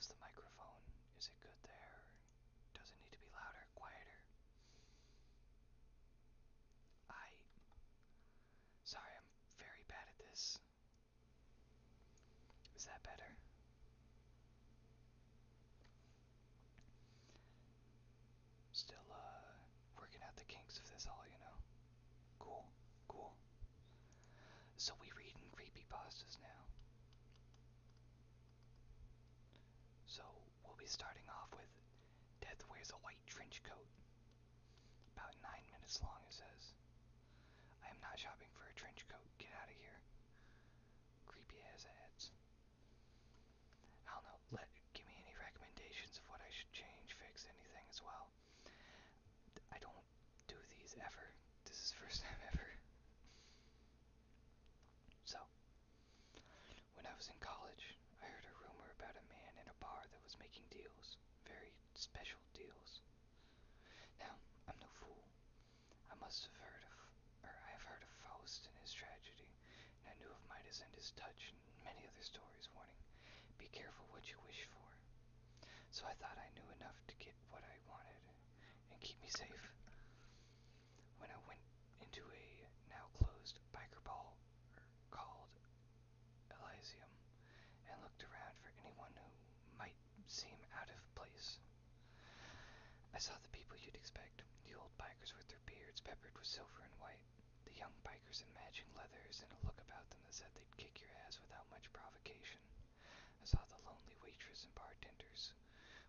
How's the microphone? Is it good there? Does it need to be louder, quieter? I. Sorry, I'm very bad at this. Is that better? Still, working out the kinks of this all, you know? Cool, cool. So we read in creepypastas now. So we'll be starting off with Death Wears a White Trench Coat. About 9 minutes long, it says. I am not shopping for a trench coat. Get out of here. Creepy ass ads. I don't know. Give me any recommendations of what I should change, fix, anything as well. I don't do these ever. This is the first time ever. So, when I was in college, I heard a rumor about a man in a bar that was making deals. Very special deals. Now, I'm no fool. I must have heard of, or I have heard of Faust and his tragedy, and I knew of Midas and his touch, and many other stories warning, be careful what you wish for. So I thought I knew enough to get what I wanted and keep me safe. When I went into a now closed biker ball called Elysium and looked around for anyone who might seem out of place, I saw the people you'd expect, the old bikers with their beards peppered with silver and white, the young bikers in matching leathers and a look about them that said they'd kick your ass without much provocation. I saw the lonely waitress and bartenders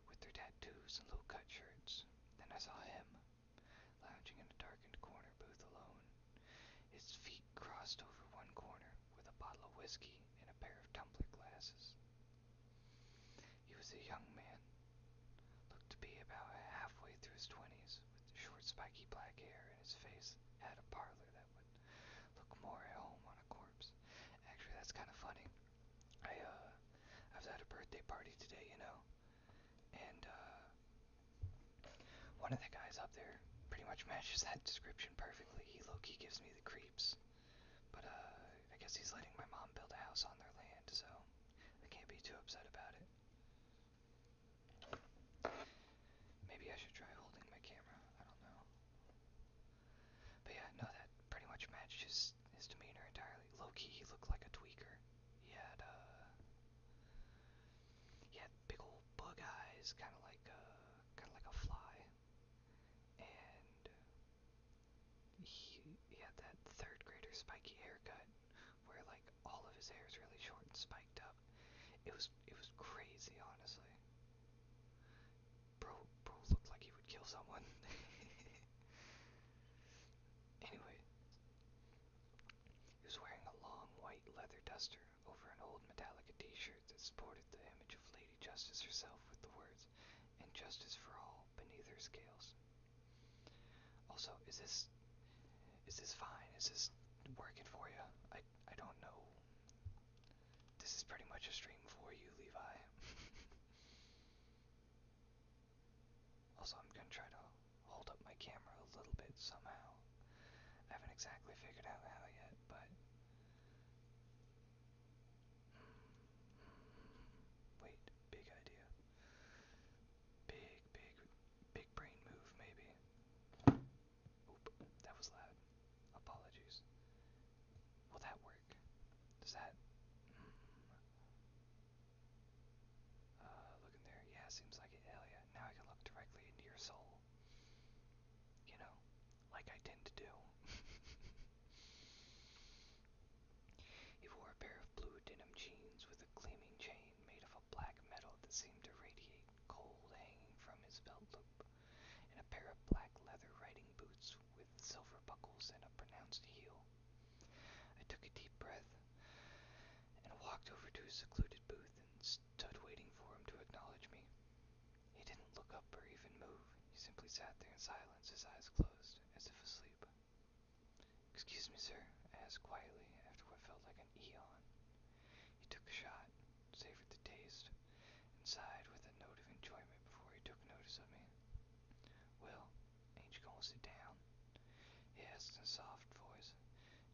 with their tattoos and low-cut shirts. Then I saw him, lounging in a darkened corner booth alone, his feet crossed over one corner with a bottle of whiskey and a pair of tumbler glasses. He was a young man, looked to be about halfway through his 20s, with short spiky black hair, and his face had a parlor that would look more at home on a corpse. Actually, that's kind of funny. I was at a birthday party today, you know, and one of the guys up there pretty much matches that description perfectly. He low-key gives me the creeps. But I guess he's letting my mom build a house on their land, so I can't be too upset about it. Maybe I should try holding my camera. I don't know. But yeah, no, that pretty much matched his demeanor entirely. Low-key, he looked like a tweaker. He had big old bug eyes, kind of like a fly, and he had that third grader spiky haircut, where like all of his hair is really short and spiked up. It was crazy, honestly. Bro looked like he would kill someone. Anyway, he was wearing a long white leather duster over an old Metallica t-shirt that sported the image of Lady Justice herself with the words, "And justice for all" beneath her scales. Also, is this fine? Is this working for you? I don't know. This is pretty much a stream for you, Levi. Also, I'm gonna try to hold up my camera a little bit somehow. I haven't exactly figured out how yet, but wait, big idea. Big brain move, maybe. Oop, that was loud. Apologies. Will that work? Does that... look in there. Yeah, seems like it. Hell yeah. Now I can look directly into your soul. You know, like I tend to do. He wore a pair of blue denim jeans with a gleaming chain made of a black metal that seemed to radiate cold hanging from his belt loop, and a pair of black leather riding boots with silver buckles and a pronounced heel. I took a deep breath and walked over to his secluded booth and stood waiting for him to acknowledge me. He didn't look up or even move. He simply sat there in silence, his eyes closed, as if asleep. "Excuse me, sir," I asked quietly after what felt like an eon. He took a shot, savored the taste, and sighed with a note of enjoyment before he took notice of me. "Well, ain't you gonna sit down?" he asked in a soft voice,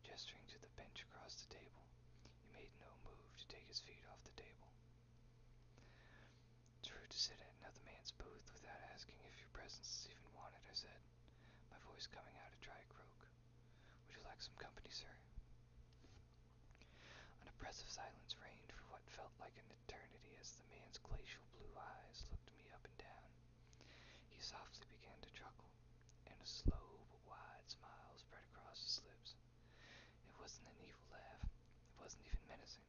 gesturing to the bench across the table. He made no move to take his feet off the table. to sit at another man's booth without asking if your presence is even wanted, I said, my voice coming out a dry croak. Would you like some company, sir? An oppressive silence reigned for what felt like an eternity as the man's glacial blue eyes looked me up and down. He softly began to chuckle, and a slow but wide smile spread across his lips. It wasn't an evil laugh. It wasn't even menacing.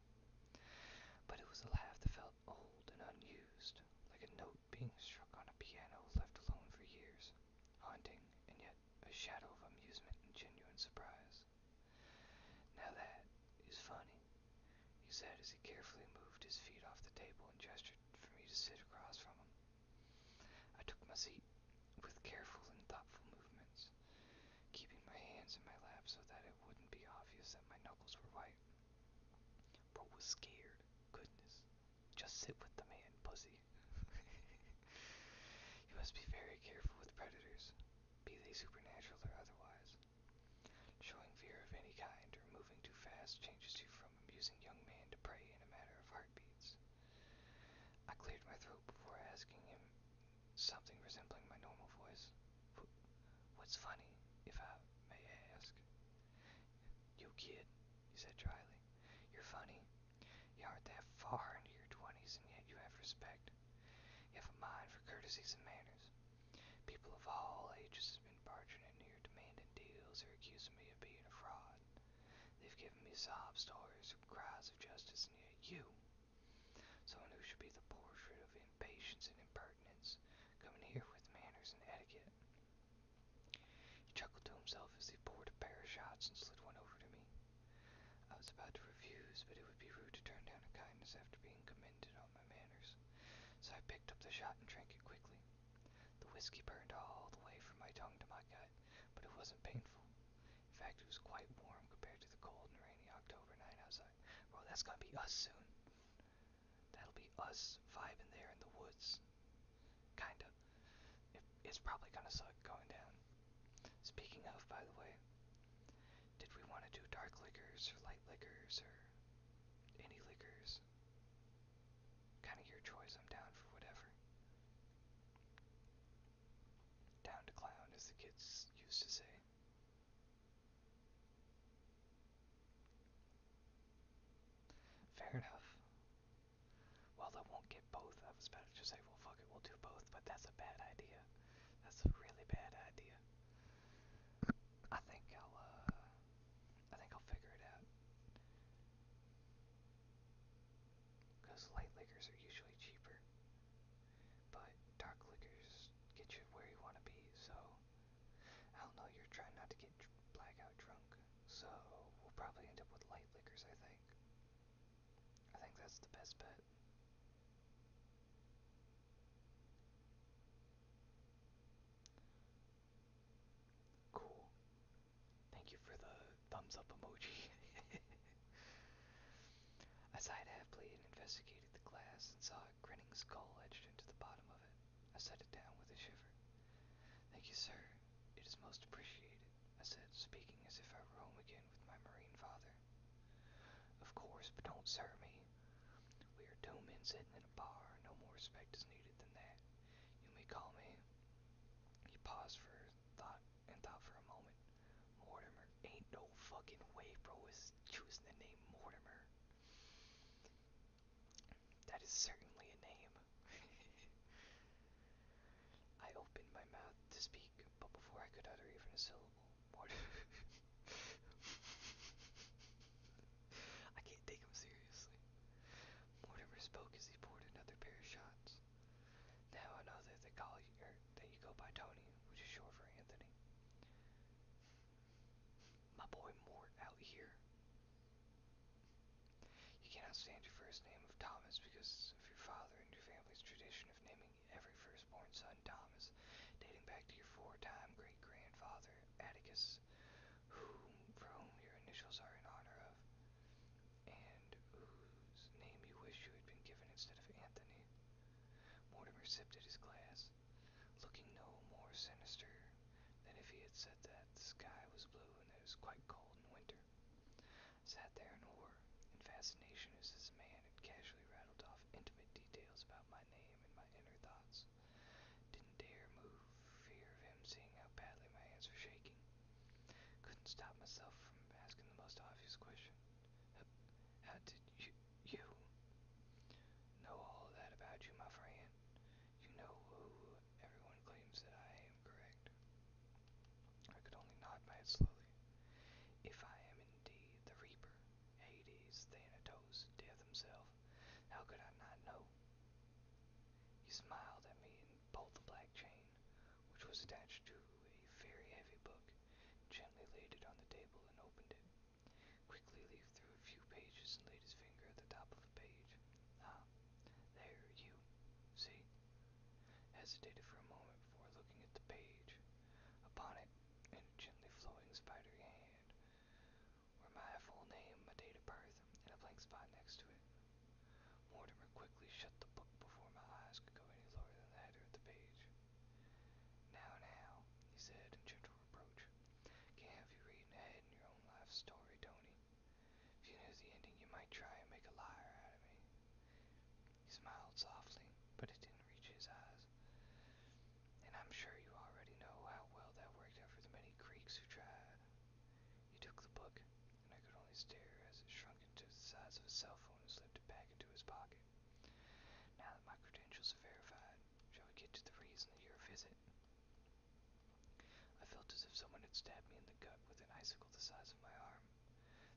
But it was a laugh that felt old and unused, like a note being struck on a piano left alone for years, haunting, and yet a shadow of amusement and genuine surprise. Now that is funny, he said as he carefully moved his feet off the table and gestured for me to sit across from him. I took my seat with careful and thoughtful movements, keeping my hands in my lap so that it wouldn't be obvious that my knuckles were white. Bro was scared. Goodness. Just sit with the man, pussy. You must be very careful with predators, be they supernatural or otherwise. Showing fear of any kind or moving too fast changes you from amusing young man to prey in a matter of heartbeats. I cleared my throat before asking him something resembling my normal voice. What's funny, if I may ask? You kid, he said dryly. You're funny. You aren't that far into your 20s, and yet you have respect. You have a mind for courtesies and manners. People of all ages have been barging in here demanding deals or accusing me of being a fraud. They've given me sob stories or cries of justice, and yet you, someone who should be the portrait of impatience and impertinence, coming here with manners and etiquette. He chuckled to himself as he poured a pair of shots and slid one over to me. I was about to refuse, but it would be rude to turn down a kindness after being commended on my manners, so I picked up the shot and drank it quickly. The whiskey burned all the way from my tongue to my gut, but it wasn't painful. In fact, it was quite warm compared to the cold and rainy October night outside. Bro, that's gonna be us soon. That'll be us vibing there in the woods. Kinda. It's probably gonna suck going down. Speaking of, by the way, did we want to do dark liquors or light liquors or any liquors? Kinda your choice, I'm down for whatever. Down to clown, as the kids used to say. Fair enough. Well, I won't get both. I was about to just say, well, fuck it, we'll do both, but that's a bad idea. That's a really bad idea. I think I'll figure it out. Because light liquors are usually cheaper, but dark liquors get you where you want to be, so I don't know, you're trying not to get blackout drunk, so we'll probably end up with light liquors, I think. I think that's the best bet. Cool. Thank you for the thumbs up emoji. I sighed happily and investigated the glass and saw a grinning skull etched into the bottom of it. I set it down with a shiver. Thank you, sir. It is most appreciated, I said, speaking as if I were home again with my marine father. Of course, but don't sir me. We are two men sitting in a bar. No more respect is needed than that. You may call me. He paused for thought for a moment. Mortimer. Ain't no fucking way bro is choosing the name Mortimer. That is certainly a name. I opened my mouth to speak, but before I could utter even a syllable, Mortimer. I can't take him seriously. Mortimer spoke as he poured another pair of shots. Now I know that they call you, or that you go by Tony, which is short for Anthony. My boy Mort out here. You cannot stand your first name of Thomas because of your father and your family's tradition of naming every firstborn son Thomas, dating back to your four-time great-grandfather, Atticus, for whom your initials are in honor of, and whose name you wish you had been given instead of Anthony. Mortimer sipped at his glass, looking no more sinister than if he had said that the sky was blue and that it was quite cold in winter. I sat there in horror and fascination as this man had casually rattled off intimate details about my name and my inner was attached to a very heavy book, gently laid it on the table and opened it. Quickly leafed through a few pages and laid his finger at the top of a page. Ah, there, you. See? Hesitated for a moment before looking at the page. Upon it, in a gently flowing spidery hand, were my full name, my date of birth, and a blank spot next to it. Mortimer quickly shut the book before my eyes could go any lower than the header of the page. Now, he said in gentle reproach, can't have you reading ahead in your own life story, Tony. If you knew the ending, you might try and make a liar out of me. He smiled softly, but it didn't reach his eyes. And I'm sure you already know how well that worked out for the many Greeks who tried. He took the book, and I could only stare as it shrunk into the size of a cell phone and slipped it back into his pocket. Now that my credentials are verified, shall we get to the reason of your visit? I felt as if someone had stabbed me in the gut with an icicle the size of my arm.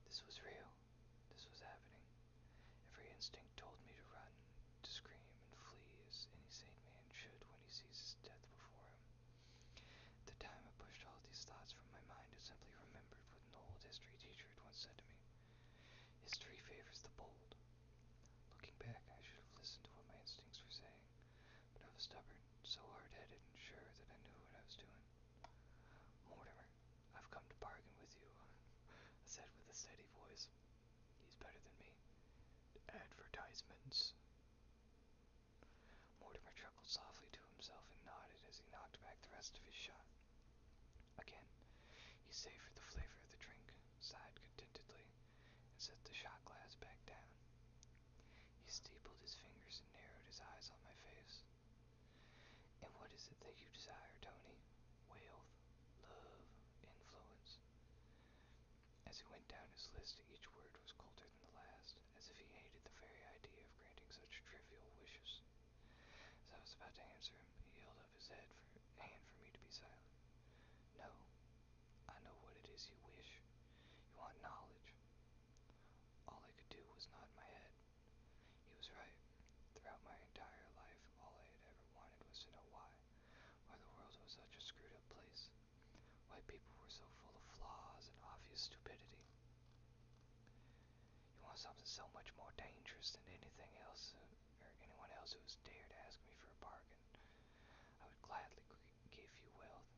This was real. This was happening. Every instinct told me to run, to scream and flee as any sane man should when he sees his death before him. At the time I pushed all these thoughts from my mind and simply remembered what an old history teacher had once said to me. History favors the bold. Looking back, I should have listened to what my instincts were saying, but I was stubborn, so hard-headed and sure that I knew what I was doing. Mortimer, I've come to bargain with you, I said with a steady voice. He's better than me. Advertisements. Mortimer chuckled softly to himself and nodded as he knocked back the rest of his shot. Again, he savored the flavor of the drink, sighed contentedly, and set the shot glass back down. He steepled his fingers and narrowed his eyes on my face. And what is it that you desire, Tony? Wealth, love, influence. As he went down his list, each word was colder than the last, as if he hated the very idea of granting such trivial wishes. As I was about to answer him, he held up his hand for me to be silent. No, I know what it is you wish. You want knowledge. All I could do was nod my head. He was right. Throughout my entire life, all I had ever wanted was to know why the world was such a screwed up place, why people were so full of flaws and obvious stupidity. You want something so much more dangerous than anything else, or anyone else who has dared to ask me for a bargain. I would gladly give you wealth.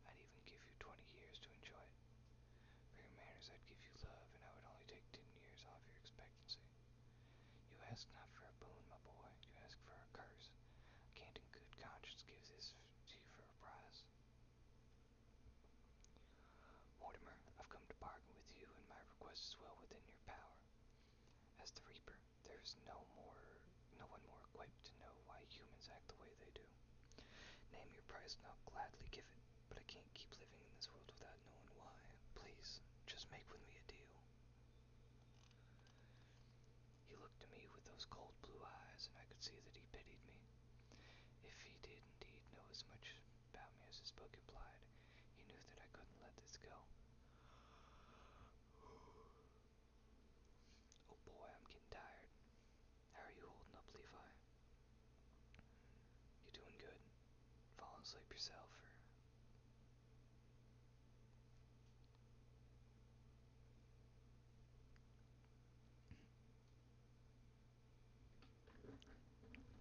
I'd even give you 20 years to enjoy it. For your manners, I'd give you love, and I would only take 10 years off your expectancy. You ask not for a boon, my boy. You ask for a curse. I can't in good conscience give this to you for a price. Mortimer, I've come to bargain with you, and my request is well within your power. As the Reaper, there is no one more equipped to know why humans act the way they do. Name your price and I'll gladly give it, but I can't keep living in this world without knowing why. Please, just make with me a deal. He looked at me with those cold blue eyes, and I could see that he pitied me. If he did indeed know as much about me as his book implied, he knew that I couldn't let this go. Oh boy, I'm getting tired. How are you holding up, Levi? You doing good? Falling asleep yourself, or...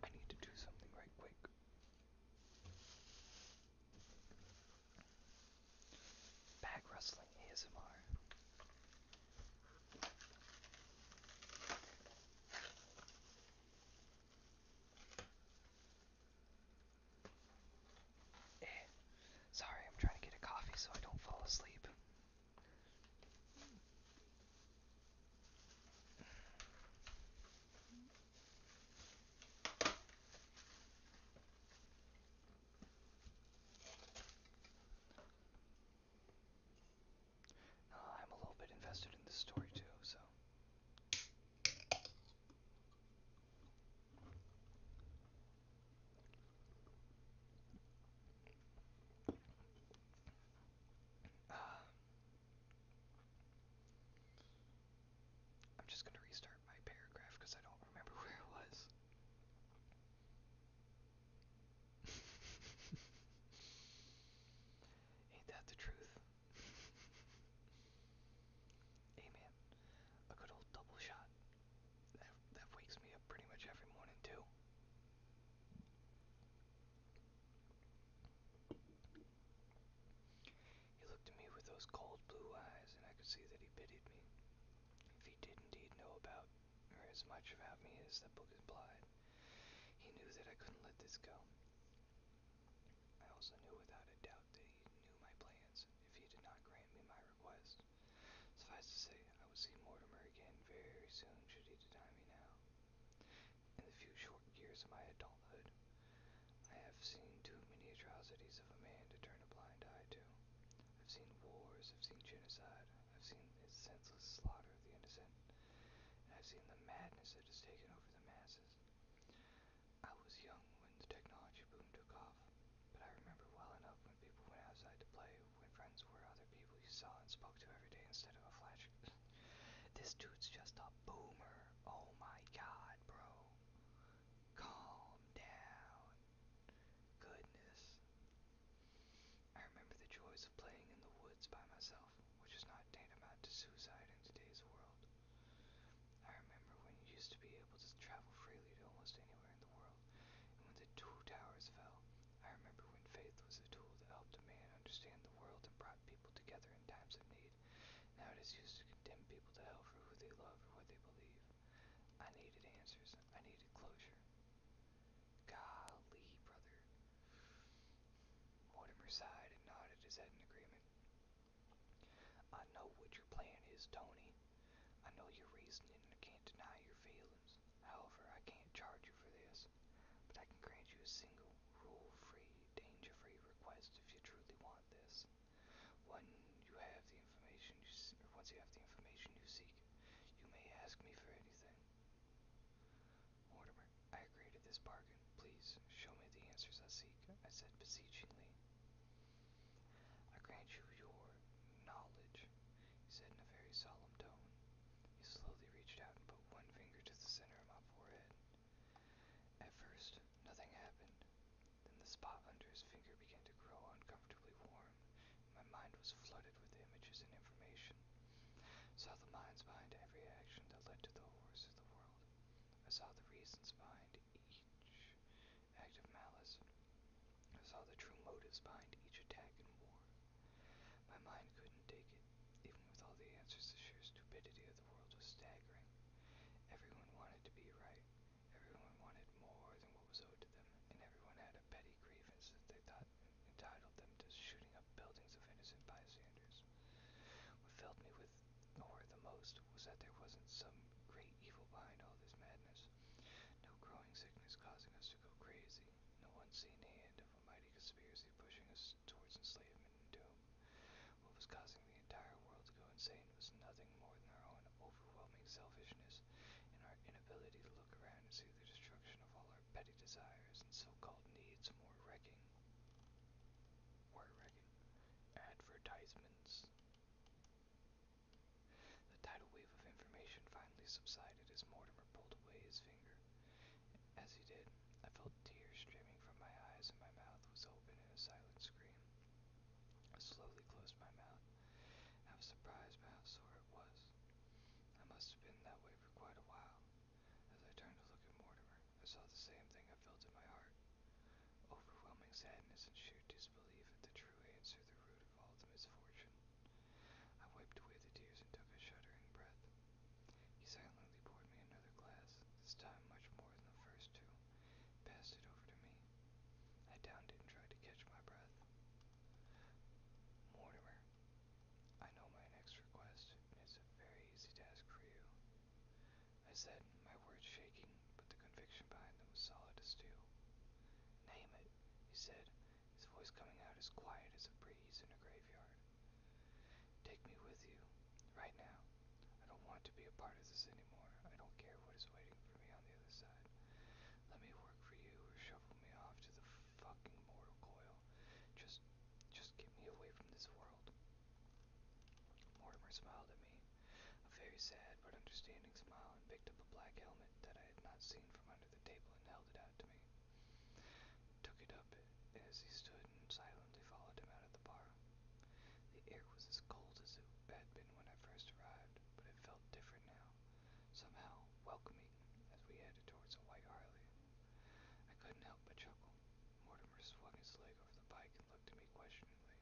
I need to do something right quick. Bag rustling ASMR. Sorry, I'm trying to get a coffee so I don't fall asleep. I'm a little bit invested in this story too, so... see that he pitied me. If he did indeed know about, or as much about me as the book implied, he knew that I couldn't let this go. I also knew without a doubt that he knew my plans if he did not grant me my request. Suffice to say, I would see Mortimer again very soon should he deny me now. In the few short years of my adulthood, I have seen too many atrocities of a man to turn a blind eye to. I've seen wars, I've seen genocide, I've seen the senseless slaughter of the innocent, and I've seen the madness that has taken over the masses. I was young when the technology boom took off, but I remember well enough when people went outside to play, when friends were other people you saw and spoke to every day instead of a flash. This dude's just a boomer. Oh my god, bro. Calm down. Goodness. I remember the joys of playing in the woods by myself, which is not tantamount to suicide in today's world. I remember when you used to be able to travel freely to almost anywhere in the world, and when the two towers fell. I remember when faith was a tool that helped a man understand the world and brought people together in times of need. Now it is used to condemn people to hell for who they love or what they believe. I needed answers. I needed closure. Golly, brother. Mortimer sighed and nodded his head in agreement. I know what your plan is, Tony. I know your reasoning and I can't deny your feelings. However, I can't charge you for this, but I can grant you a single, rule-free, danger-free request if you truly want this. Once you have the information you seek, you may ask me for anything. Mortimer, I agree to this bargain. Please, show me the answers I seek, I said beseechingly. I grant you your knowledge, he said in a very solemn tone. He slowly reached out and put one finger to the center of my forehead. At first, nothing happened. Then the spot under his finger began to grow uncomfortably warm. My mind was flooded with images and information. I saw the minds behind every action that led to the horrors of the world. I saw the reasons behind each act of malice. I saw the true motives behind each attack and war. My mind couldn't take it. Even with all the answers, the sheer stupidity of the world was staggering. Everyone wanted to be right. Everyone wanted more than what was owed to them, and everyone had a petty grievance that they thought entitled them to shooting up buildings of innocent bystanders. What filled me with horror the most was that there wasn't some great evil behind all this madness. No growing sickness causing us to go crazy. No unseen hand of a mighty conspiracy pushing us towards enslavement and doom. What was causing the entire world to go insane was nothing more than our own overwhelming selfishness and our inability to look around and see the destruction of all our petty desires and so-called needs more wrecking. Advertisements. The tidal wave of information finally subsided as Mortimer pulled away his finger. As he did, I felt tears streaming from my eyes and my mouth was open in a silent scream. I slowly closed my mouth. I was surprised by how sore it was. I must have been that way for quite a while. As I turned to look at Mortimer, I saw the same thing I felt in my heart. Overwhelming sadness and sheer disbelief at the true answer, the root of all the misfortune. I wiped away the tears and took a shuddering breath. He silently poured me another glass, this time much more than the first two, passed it over to me. I downed it and tried to catch my breath. Mortimer, I know my next request, and it's a very easy task for you. I said, my words shaking, but the conviction behind them was solid as steel. Name it, he said, his voice coming out as quiet as a breeze in a graveyard. Take me with you, right now. I don't want to be a part of this anymore. I don't care what is waiting for me on the other side. Let me work for you or shovel me off to the fucking mortal coil. Just get me away from this world. Mortimer smiled at me, a very sad but understanding smile, and picked up a black helmet that I had not seen from under the table and held it out to me. Took it up as he stood and silently followed him out of the bar. The air was as cold as it had been when I first arrived, but it felt different now, somehow welcoming as we headed towards a white Harley. I couldn't help but chuckle. Mortimer swung his leg over the bike and looked at me questioningly.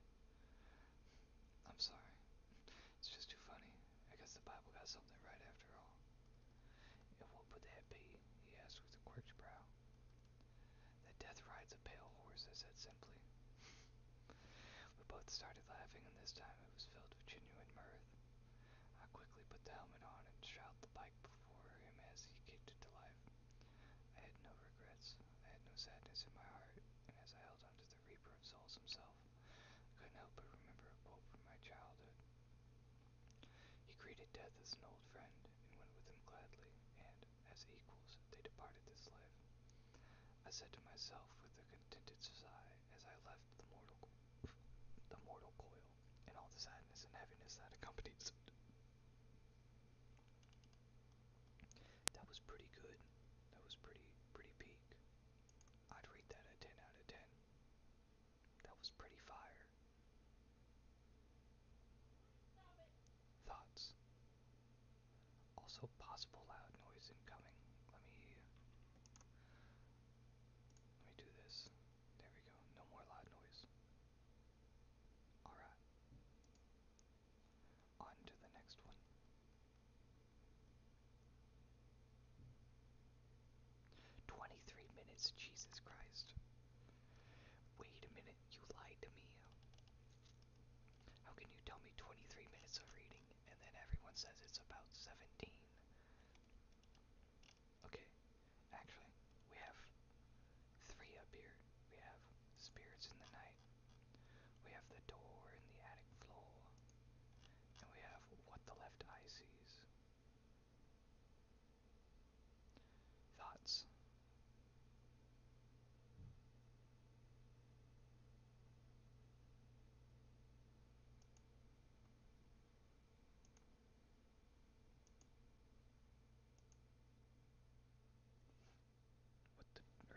I'm sorry. It's just too funny. the Bible got something right after all. And what would that be? He asked with a quirked brow. That death rides a pale horse, I said simply. We both started laughing, and this time it was filled with genuine mirth. I quickly put the helmet on and shot the bike before him as he kicked it to life. I had no regrets. I had no sadness in my heart, and as I held onto the Reaper of Souls himself, I couldn't help but remember a quote from my childhood. He greeted death as an old friend, and went with him gladly, and, as equals, they departed this life. I said to myself with a contented sigh as I left the mortal coil, and all the sadness and heaviness that accompanies it. That was pretty good. That was pretty peak. I'd rate that a 10 out of 10. That was pretty fire. Thoughts? Also possible loud noise incoming. Let me do this. There we go. No more loud noise. Alright. On to the next one. 23 minutes, Jesus Christ. Wait a minute, you lied to me. How can you tell me 23 minutes of reading and then everyone says it's about 17? Okay, actually, we have three up here. We have Spirits in the Night, we have The Door in the Attic Floor, and we have What the Left Eye Sees. Thoughts?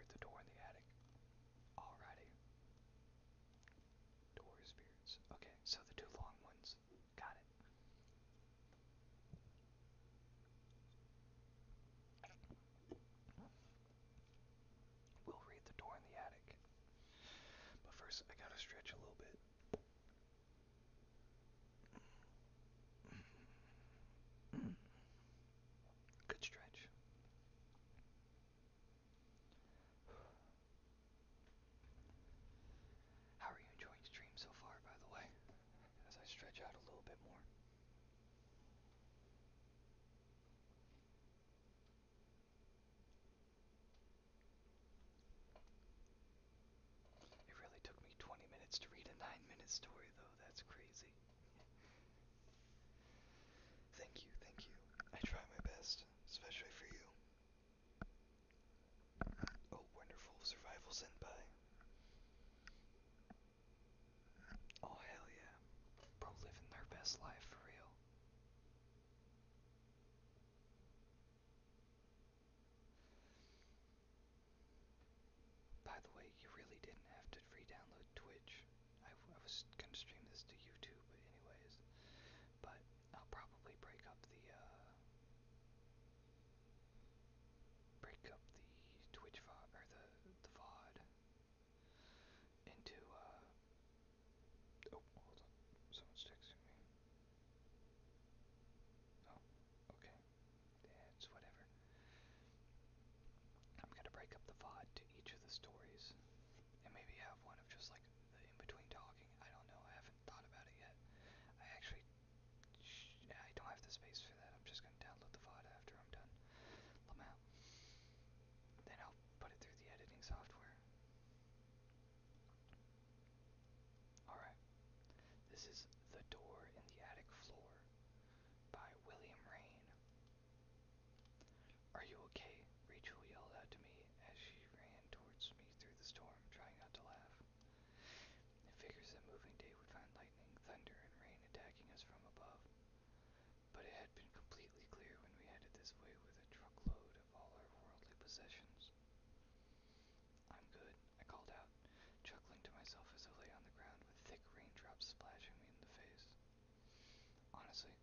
The Door in the Attic. Alrighty. Door Spirits. Okay, so the two long ones. Got it. We'll read The Door in the Attic. But first, I gotta stretch a little bit. Good stretch. How are you enjoying stream so far, by the way? As I stretch out a little bit more. It really took me 20 minutes to read a 9-minute story, though. That's crazy. Thank you, thank you. I try my best, especially for you. Oh, wonderful. Survival Senpai. Oh, hell yeah. Bro living their best life, for real. By the way, you really didn't have to re-download Twitch. I was gonna stream this to YouTube anyways, but I'll probably break up the Twitch VOD, or the VOD into, oh, hold on, someone's texting me. Oh, okay, yeah, it's whatever. I'm gonna break up the VOD to each of the stories, and maybe have one of just like the in-between talking. I don't know, I haven't thought about it yet. I don't have the space for that. I'm just gonna download the VOD after I'm done. Lamau. Then I'll put it through the editing software. Alright. This is The Door in the Attic Floor by William Rain. Are you okay? Rachel yelled out to me as she ran towards me through the storm, trying not to laugh. It figures that moving day would find lightning, thunder, and rain attacking us from above. But it had been completely clear when we headed this way with a truckload of all our worldly possessions. I'm good, I called out, chuckling to myself as I lay on the ground with thick raindrops splashing me in the face. Honestly,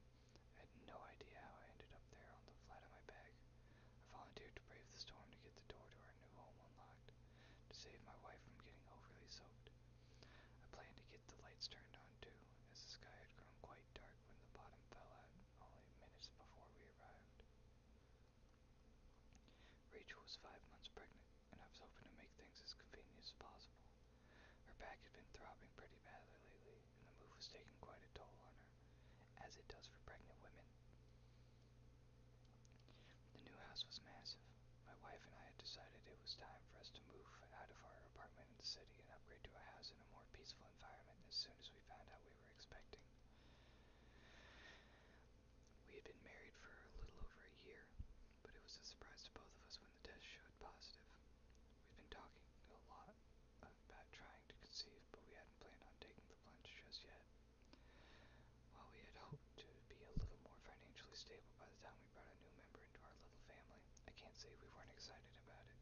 I had no idea how I ended up there on the flat of my back. I volunteered to brave the storm to get the door to our new home unlocked, to save my wife from getting overly soaked. I planned to get the lights turned on too, as the sky had grown quite dark when the bottom fell out only was 5 months pregnant, and I was hoping to make things as convenient as possible. Her back had been throbbing pretty badly lately, and the move was taking quite a toll on her, as it does for pregnant women. The new house was massive. My wife and I had decided it was time for us to move out of our apartment in the city and upgrade to a house in a more peaceful environment as soon as we found out we were expecting. We had been married for a little over a year, but it was a surprise to both of us when the test showed positive. We'd been talking a lot about trying to conceive, but we hadn't planned on taking the plunge just yet. While we had hoped to be a little more financially stable by the time we brought a new member into our little family, I can't say we weren't excited about it.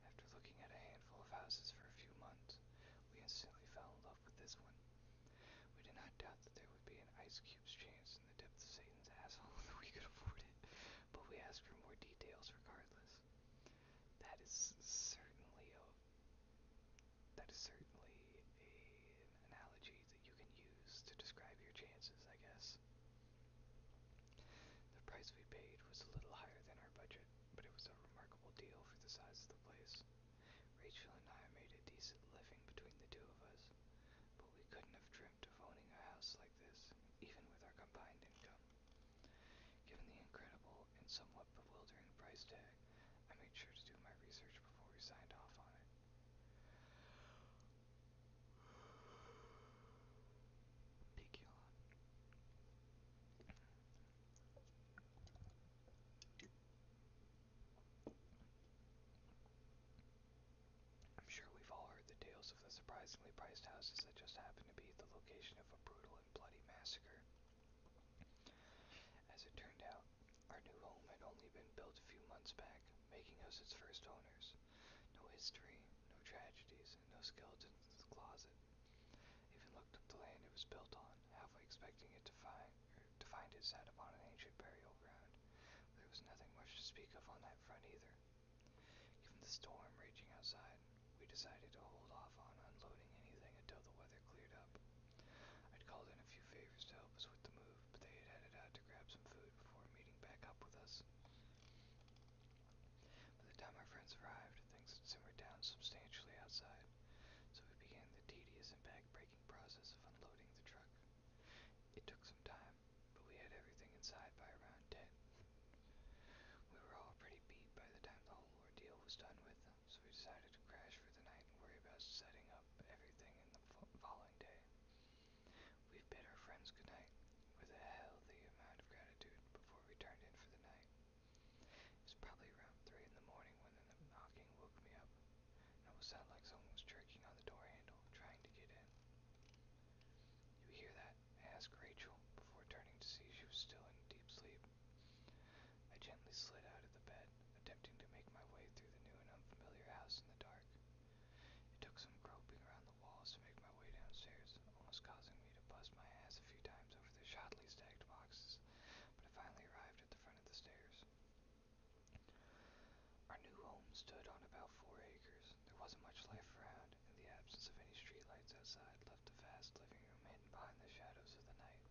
After looking at a handful of houses for a few months, we instantly fell in love with this one. We did not doubt that there would be an ice cube's chance in the depth of Satan's asshole that we could afford it, but we asked for more details regardless. That is certainly an analogy that you can use to describe your chances, I guess. The price we paid was a little higher than our budget, but it was a remarkable deal for the size of the place. Rachel and I made a decent living between the two of us, but we couldn't have dreamt of owning a house like this, even with our combined income. Given the incredible and somewhat bewildering price tag, I made sure to do my research before we signed off on it. Big yawn. I'm sure we've all heard the tales of the surprisingly priced houses that just happen to be the location of a brutal and bloody massacre. As it turned out, our new home had only been built a few months back, making us its first owners. No history, no tragedies, and no skeletons in the closet. Even looked up the land it was built on, halfway expecting it to find it sat upon an ancient burial ground. There was nothing much to speak of on that front either. Given the storm raging outside, we decided to hold off on unloading anything until the weather cleared up. I'd called in a few favors to help us with the move, but they had headed out to grab some food before meeting back up with us. By the time our friends arrived, things had simmered down substantially outside, so we began the tedious and back-breaking process of unloading the truck. It took some time, but we had everything inside by around 10. We were all pretty beat by the time the whole ordeal was done with, so we decided to crash for the night and worry about setting up everything in the following day. We bid our friends goodnight with a healthy amount of gratitude before we turned in for the night. It was probably around 3 in the morning when the knocking woke me up. It almost sounded like someone was jerking on the door handle, trying to get in. "You hear that?" I asked Rachel, before turning to see she was still in deep sleep. I gently slid out of the bed, attempting to make my way through the new and unfamiliar house in the dark. It took some groping around the walls to make my way downstairs, almost causing me to bust my ass a few times over the shoddily stacked boxes, but I finally arrived at the front of the stairs. Our new home stood on about 4 acres. There wasn't much life around, and the absence of any streetlights outside left the vast living room hidden behind the shadows of the night.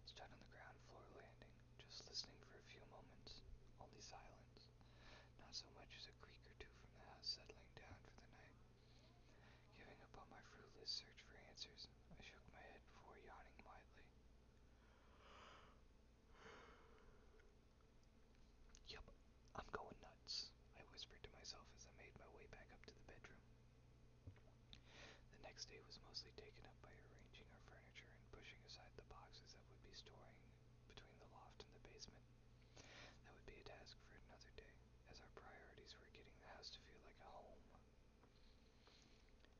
I stood on the ground floor landing, just listening for a few moments, only silence, not so much as a creak or two from the house settling down for the night. Giving up on my fruitless search for answers, I shook my head before yawning widely. "Yup, I'm going nuts," I whispered to myself as I made my way back up to the bedroom. The next day was mostly taken up by arranging our furniture and pushing aside the boxes that would be storing between the loft and the basement. That would be a task for another day, as our priorities were getting the house to feel like a home.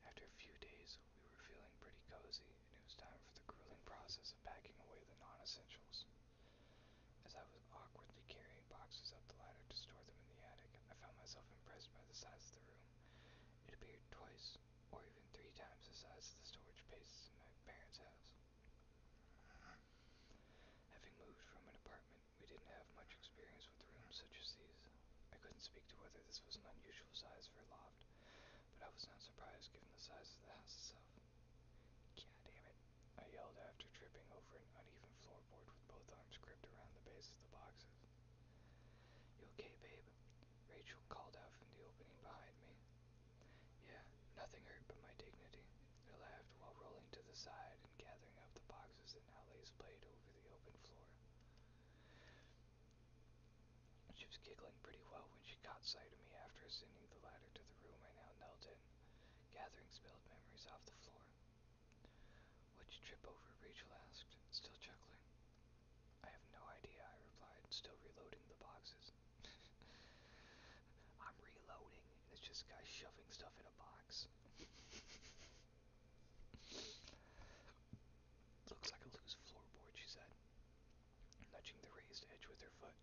After a few days, we were feeling pretty cozy, and it was time for the grueling process of packing away the non-essentials. As I was awkwardly carrying boxes up the ladder to store them in the attic, I found myself impressed by the size of the room. It appeared twice, or even 3 times the size of the storage spaces in my parents' house. Having moved from an apartment, we didn't have much experience with rooms such as these. I couldn't speak to whether this was an unusual size for a loft, but I was not surprised given the size of the house itself. "God damn it," I yelled after tripping over an uneven floorboard with both arms gripped around the base of the boxes. okay, babe? Rachel called out from the opening behind me. Yeah, nothing hurt but my dignity. I laughed while rolling to the side and gathering up the boxes that now lay splayed over the open floor. She was giggling pretty well when she caught sight of me after ascending the ladder to the room I now knelt in, gathering spilled memories off the floor. What'd you trip over? Rachel asked, still chuckling. I have no idea, I replied, still reloading the boxes. I'm reloading, and it's just guys shoving stuff in a box. Looks like a loose floorboard, she said, nudging the raised edge with her foot.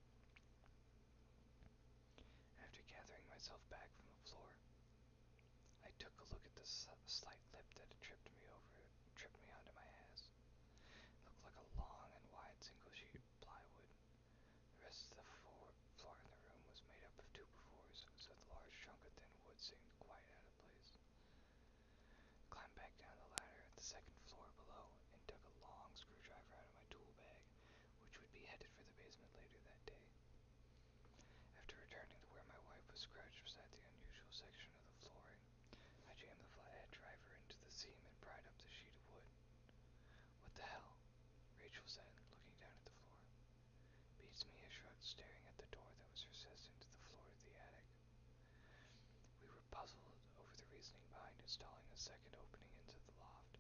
After gathering myself back from the floor, I took a look at the slight lip that had tripped me onto my ass. It looked like a long and wide single-sheet of plywood. The rest of the floor in the room was made up of 2x4s, so the large chunk of thin wood seemed quite out of place. I climbed back down the ladder at the second floor below and took a long screwdriver out of my tool bag, which would be headed for the basement later that day. After returning to where my wife was crouched beside the unusual section of the flooring, I jammed the flathead driver into the seam and pried up the sheet of wood. What the hell? Rachel said, looking down at the floor. Beats me, I shrugged, staring at the door that was recessed into the floor of the attic. We were puzzled over the reasoning behind installing a second opening into the loft,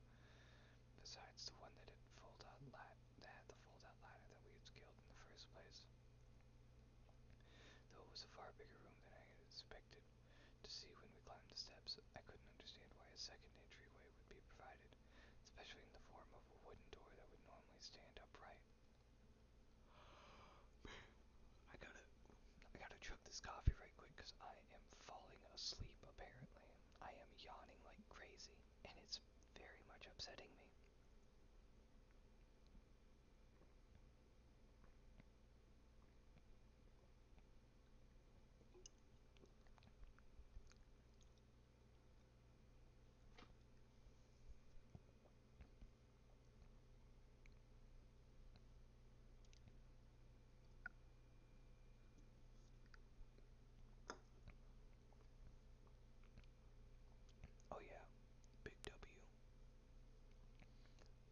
besides the one that had the fold-out ladder that we had scaled in the first place. Though it was a far bigger room than I had expected to see when we climbed the steps, I couldn't understand why a second entryway would be provided, especially in the form of a wooden door that would normally stand upright. I gotta chug this coffee right quick because I am falling asleep apparently. I am yawning like crazy, and it's very much upsetting me. Oh yeah, big W.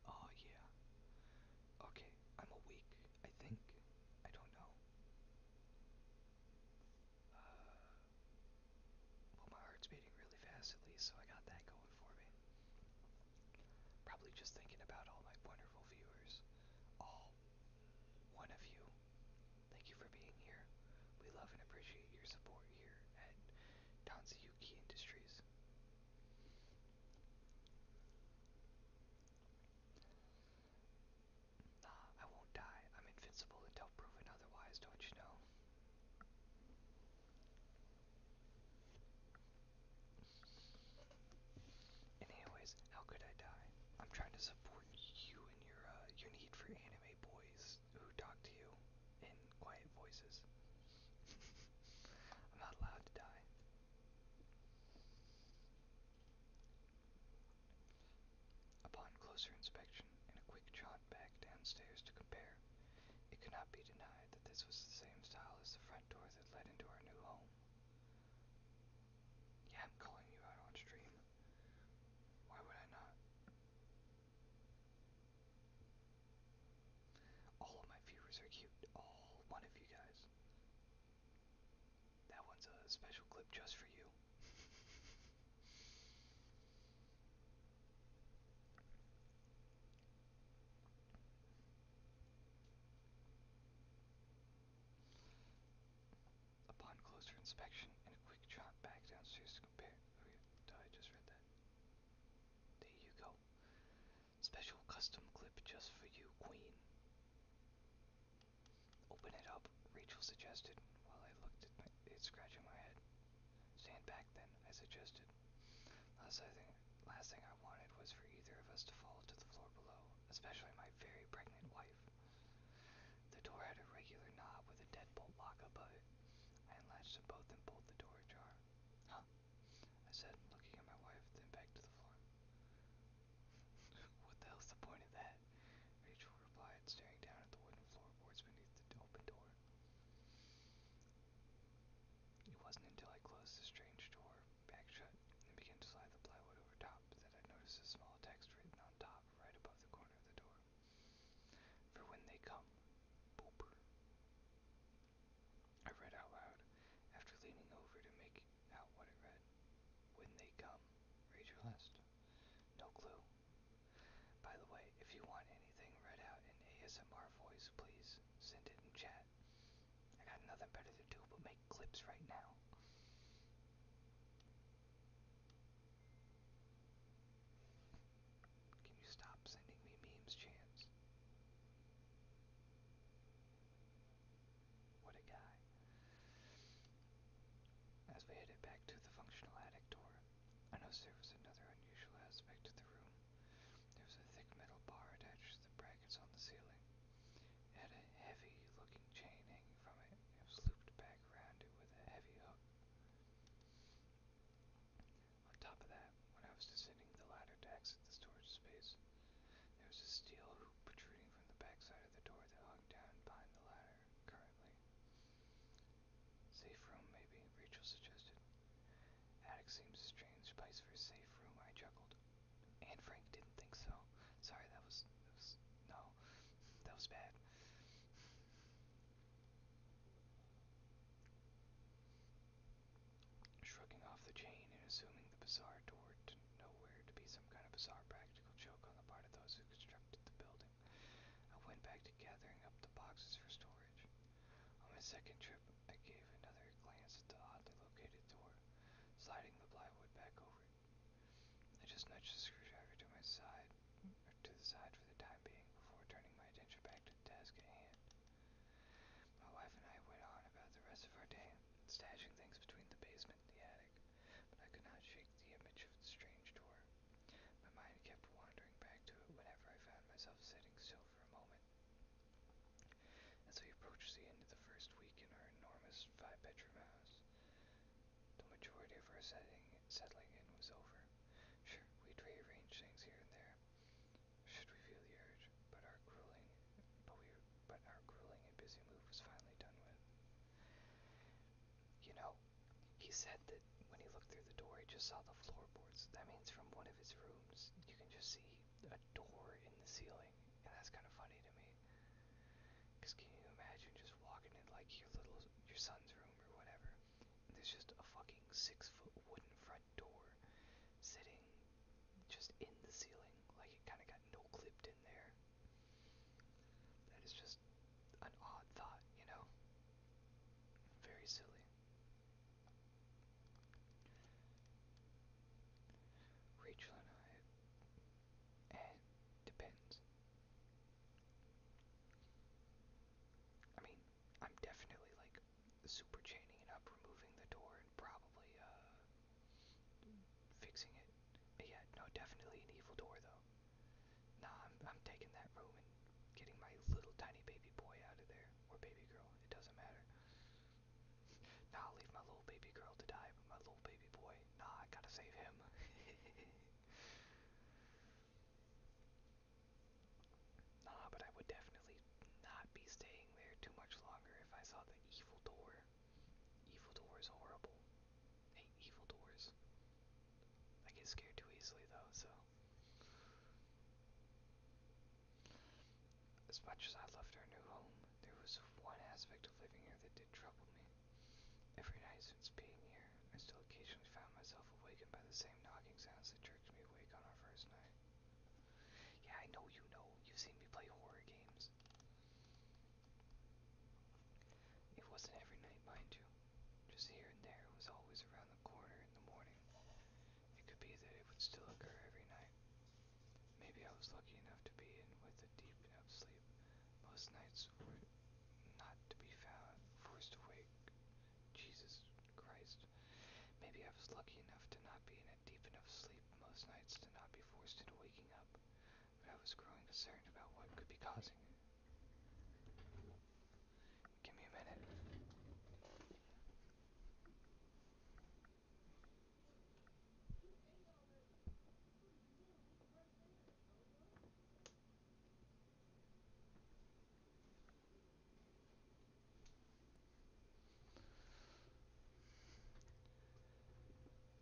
Oh yeah. Okay, I'm awake, I think. I don't know. Well, my heart's beating really fast at least, so I got that going for me. Probably just thinking about all my wonderful viewers. All one of you. Thank you for being here. We love and appreciate your support here at Tanzi Yuki Industries. I won't die. I'm invincible until proven otherwise, don't you know? And anyways, how could I die? I'm trying to support you and your need for anime boys who talk to you in quiet voices. I'm not allowed to die. Upon closer inspection and a quick jaunt back downstairs to compare, it could not be denied that this was the same style as the front door that led into our new home. Yeah, I'm calling you out on stream. Why would I not? All of my viewers are cute. All one of you guys. That one's a special clip just for you. Upon closer inspection and a quick jaunt back downstairs to compare. Oh yeah, I just read that. There you go. Special custom clip just for you, Queen. Open it up, Rachel suggested, while I looked at it scratching my head. Stand back then, I suggested. Last thing I wanted was for either of us to fall to the floor below, especially my very pregnant wife. The door had a regular knob with a deadbolt lock above it. I unlatched them both and pulled the door ajar. Huh? I said, looking at my wife, then back to the floor. What the hell's the point of that? Rachel replied, staring down at the wooden floorboards beneath the open door. nothing better to do but make clips right now. Can you stop sending me memes, Chance? What a guy. As we headed back to the functional attic door, I noticed there was another unusual aspect to the room. There was a thick metal bar attached to the brackets on the ceiling. It had a heavy-looking chain hanging from it. It was looped back around it with a heavy hook. On top of that, when I was descending the ladder to exit the storage space, there was a steel hoop protruding from the backside of the door that hung down behind the ladder currently. Safe room, maybe, Rachel suggested. Attic seems a strange place for a safe room, I chuckled. And Frank didn't think so. Sorry, no, that was bad. Shrugging off the chain and assuming the bizarre door to nowhere to be some kind of bizarre practical joke on the part of those who constructed the building, I went back to gathering up the boxes for storage. On my second trip, I gave another glance at the oddly located door, sliding the plywood back over it. I just nudged the screwdriver to my side, or to the side for the time being, before turning my attention back to the task at hand. My wife and I went on about the rest of our day, stashing things between the basement and the attic, but I could not shake the image of the strange door. My mind kept wandering back to it whenever I found myself sitting still for a moment. As we approached the end of the first week in our enormous 5-bedroom house, the majority of our settling in was over. Sure, we'd rearrange things here and there, should we feel the urge, but our grueling and busy move was finally done with. You know, he said that when he looked through the door, he just saw the floorboards. That means from one of his rooms, you can just see a door in the ceiling, and that's kind of funny to me. Because can you imagine just walking in like your son's room or whatever, and there's just a fucking 6-foot wooden front door sitting just in the ceiling, like it kind of got no clipped in there. That is just an odd thought, you know? Very silly. Rachel and depends. I mean, I'm definitely like super chaining it up, removing the door, and probably fixing it. Yeah, no, definitely an evil door though. Nah, I'm taking that room and getting my little tiny baby boy out of there, or baby girl, it doesn't matter. Nah, I'll leave my little baby girl to die, but my little baby boy, nah, I gotta save him. Nah, but I would definitely not be staying there too much longer if I saw the evil door. Evil door is horrible. I hate evil doors. I get scared too easily though, so. As much as I loved our new home, there was one aspect of living here that did trouble me. Every night since being here, I still occasionally found myself awakened by the same knocking sounds that jerked me awake on our first night. Yeah, I know you know. You've seen me play horror games. It wasn't every night, mind you. Just here and there. It was always around the corner in the morning. It could be that it would still occur every night. Maybe I was lucky enough to be in with a deep enough sleep. Most nights were not to be found forced awake. Jesus Christ. Maybe I was lucky enough to not be in a deep enough sleep most nights to not be forced into waking up, but I was growing concerned about what could be causing it. Give me a minute.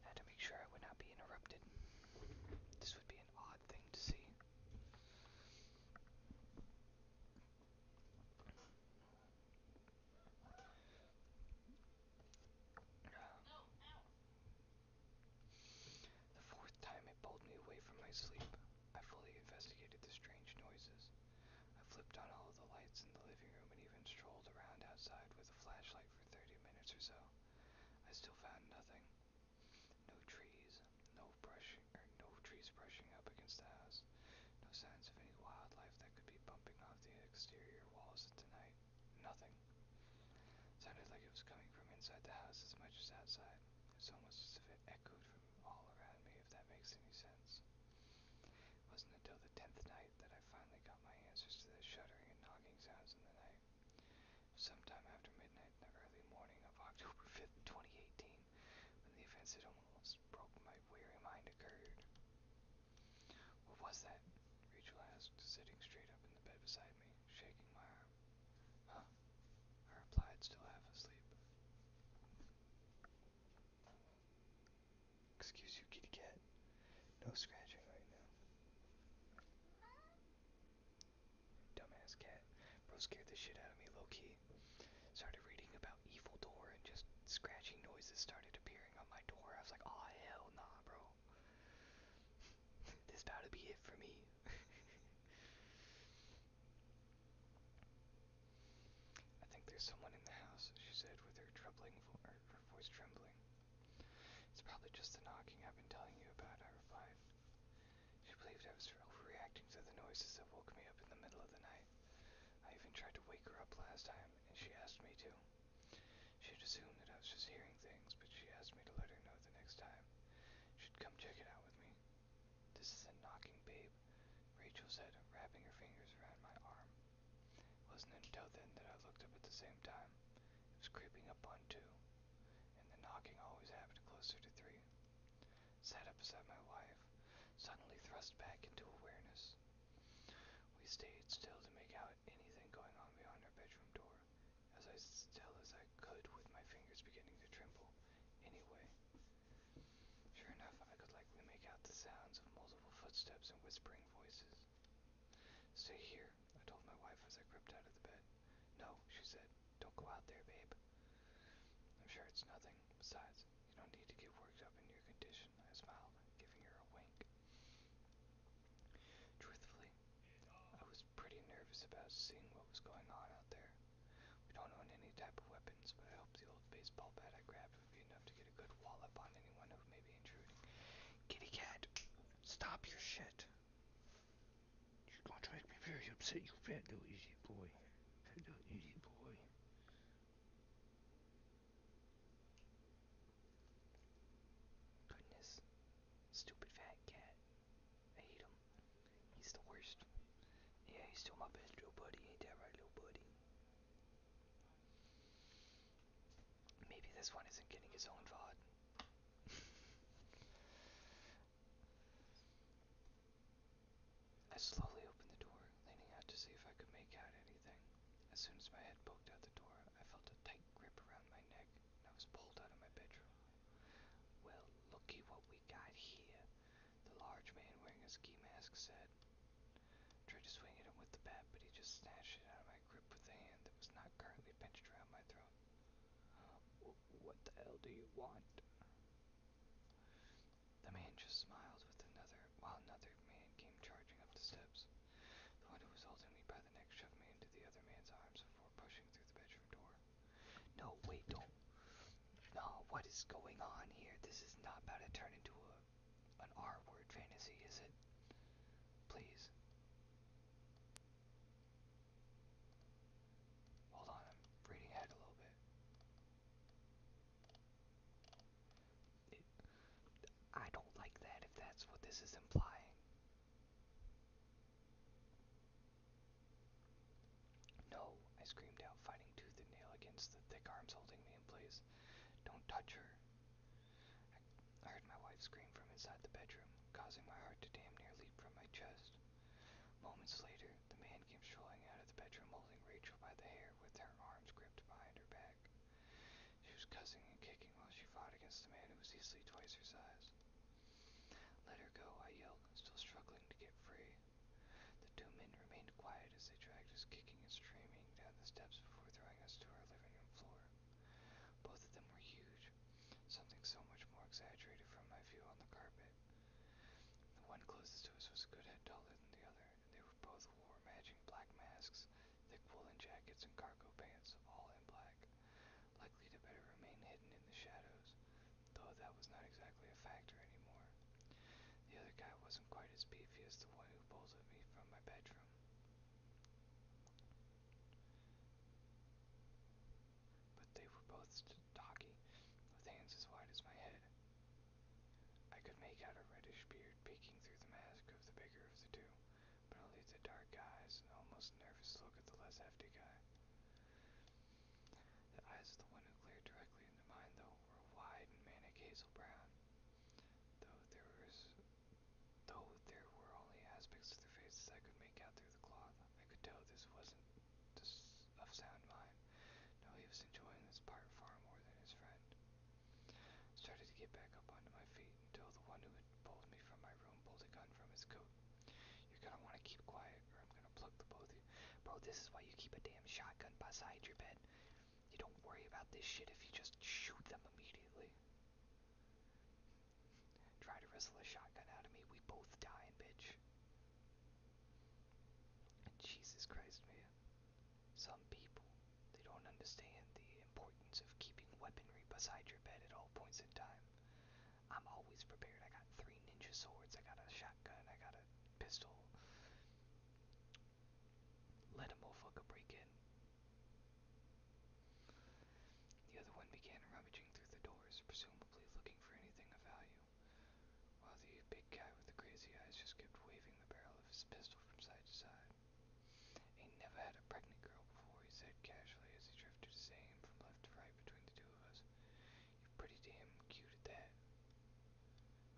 I had to make sure I would not be interrupted. This would be an odd thing to see. The fourth time it pulled me away from my sleep, I fully investigated the strange noises. I flipped on all of the lights in the living room and even strolled around outside with a flashlight so, I still found nothing. No trees, no trees brushing up against the house. No signs of any wildlife that could be bumping off the exterior walls at the night. Nothing. Sounded like it was coming from inside the house as much as outside. It's almost as if it echoed from all around me, if that makes any sense. It wasn't until the 10th night that I finally got my answers to the shuddering and knocking sounds in the night. Sometime after midnight in the early morning of October 5th, 2018, when the events that almost broke my weary mind occurred. What was that? Rachel asked, sitting straight up in the bed beside me, shaking my arm. Huh? I replied, still half asleep. Excuse you, kitty cat. No scratching right now. Dumbass cat. Bro scared the shit out of me low-key. Started reading about Evil Door and just scratching noises started appearing on my door. I was like, oh hell nah, bro. This about to be it for me. I think there's someone in the house, she said with her her voice trembling. It's probably just the knocking I've been telling you about, I replied. She believed I was overreacting to the noises that woke me up in the middle of the night. I even tried to wake her up last time, and she asked me to. She'd assumed that I was just hearing things, but she asked me to let her know the next time she'd come check it out with me. This isn't knocking, babe, Rachel said, wrapping her fingers around my arm. It wasn't until then that I looked up at the same time. It was creeping up on 2, and the knocking always happened closer to 3. Sat up beside my wife, suddenly thrust back into awareness. We stayed still to make out anything going on beyond our bedroom door, as still as I could with my fingers beginning to tremble. Anyway, sure enough, I could likely make out the sounds of multiple footsteps and whispering voices. Stay here, I told my wife as I crept out of the bed. No, she said, don't go out there, babe. I'm sure it's nothing. Besides, you don't need to get worked up in your condition, I smiled, giving her a wink. Truthfully, I was pretty nervous about seeing what was going on out there. We don't own any type of weapons, but I hope the old baseball bat I grabbed would be enough to get a good wallop on anyone who may be intruding. Kitty cat, stop your shit. You're going to make me very upset, you fat little easy boy. Fat little easy boy. Goodness. Stupid fat cat. I hate him. He's the worst. Yeah, he's still my best little buddy. Ain't that right, little buddy? Maybe this one isn't getting his own VOD. I slowly opened the door, leaning out to see if I could make out anything. As soon as my head poked out the door, I felt a tight grip around my neck, and I was pulled out of my bedroom. Well, looky what we got here, the large man wearing a ski mask said. I tried to swing at him with the bat, but he just snatched it out of my grip with the hand that was not currently pinched around my throat. What the hell do you want? The man just smiled while another man came charging up the steps. The one who was holding me by the neck shoved me into the other man's arms before pushing through the bedroom door. No, wait, don't. No, what is going on here? This is not about to turn into an R-word fantasy, is it? Please. Hold on, I'm reading ahead a little bit. I don't like that if that's what this is implying. No, I screamed out, fighting tooth and nail against the thick arms holding me in place. Don't touch her. I heard my wife scream from inside the bedroom, causing my heart to damn near leap from my chest. Moments later, the man came strolling out of the bedroom holding Rachel by the hair with her arms gripped behind her back. She was cussing and kicking while she fought against a man who was easily twice her size. Let her go, I yelled, still struggling to get free. The 2 men remained quiet as they dragged us kicking and screaming down the steps before throwing us to our living room floor. Both of them were huge, something so much more exaggerated from my view on the carpet. The one closest to us was a good head taller than the other, and they both wore matching black masks, thick woolen jackets, and cargo pants, all in black, likely to better remain shadows, though that was not exactly a factor anymore. The other guy wasn't quite as beefy as the one who pulled at me from my bedroom, but they were both stocky, with hands as wide as my head. I could make out a reddish beard peeking through the mask of the bigger of the two, but only the dark eyes and almost nervous look of the less hefty guy. The eyes of the one who glared directly into mine, though, were wide and manic hazel brown, though there was though there were only aspects of their faces I could make out through the cloth. I could tell this wasn't of sound mind. No, he was enjoying this part far more than his friend. I started to get back up onto my feet until the one who had pulled me from my room pulled a gun from his coat. You're gonna want to keep quiet, or I'm gonna plug the both of you. Bro, this is why you keep a damn shotgun beside your bed. You don't worry about this shit if you just shoot them immediately. Try to wrestle a shotgun out of me, we both dying, bitch. Jesus Christ, man. Some people, they don't understand the importance of keeping weaponry beside your bed at all points in time. I'm always prepared. I got 3 ninja swords, I got a shotgun, I got a pistol. Let a motherfucker break in. The other one began rummaging through the doors, presumably looking for anything of value, while the big guy with the crazy eyes just kept waving the barrel of his pistol from side to side. Ain't never had a pregnant girl before, he said casually as he drifted his aim from left to right between the two of us. You're pretty damn cute at that.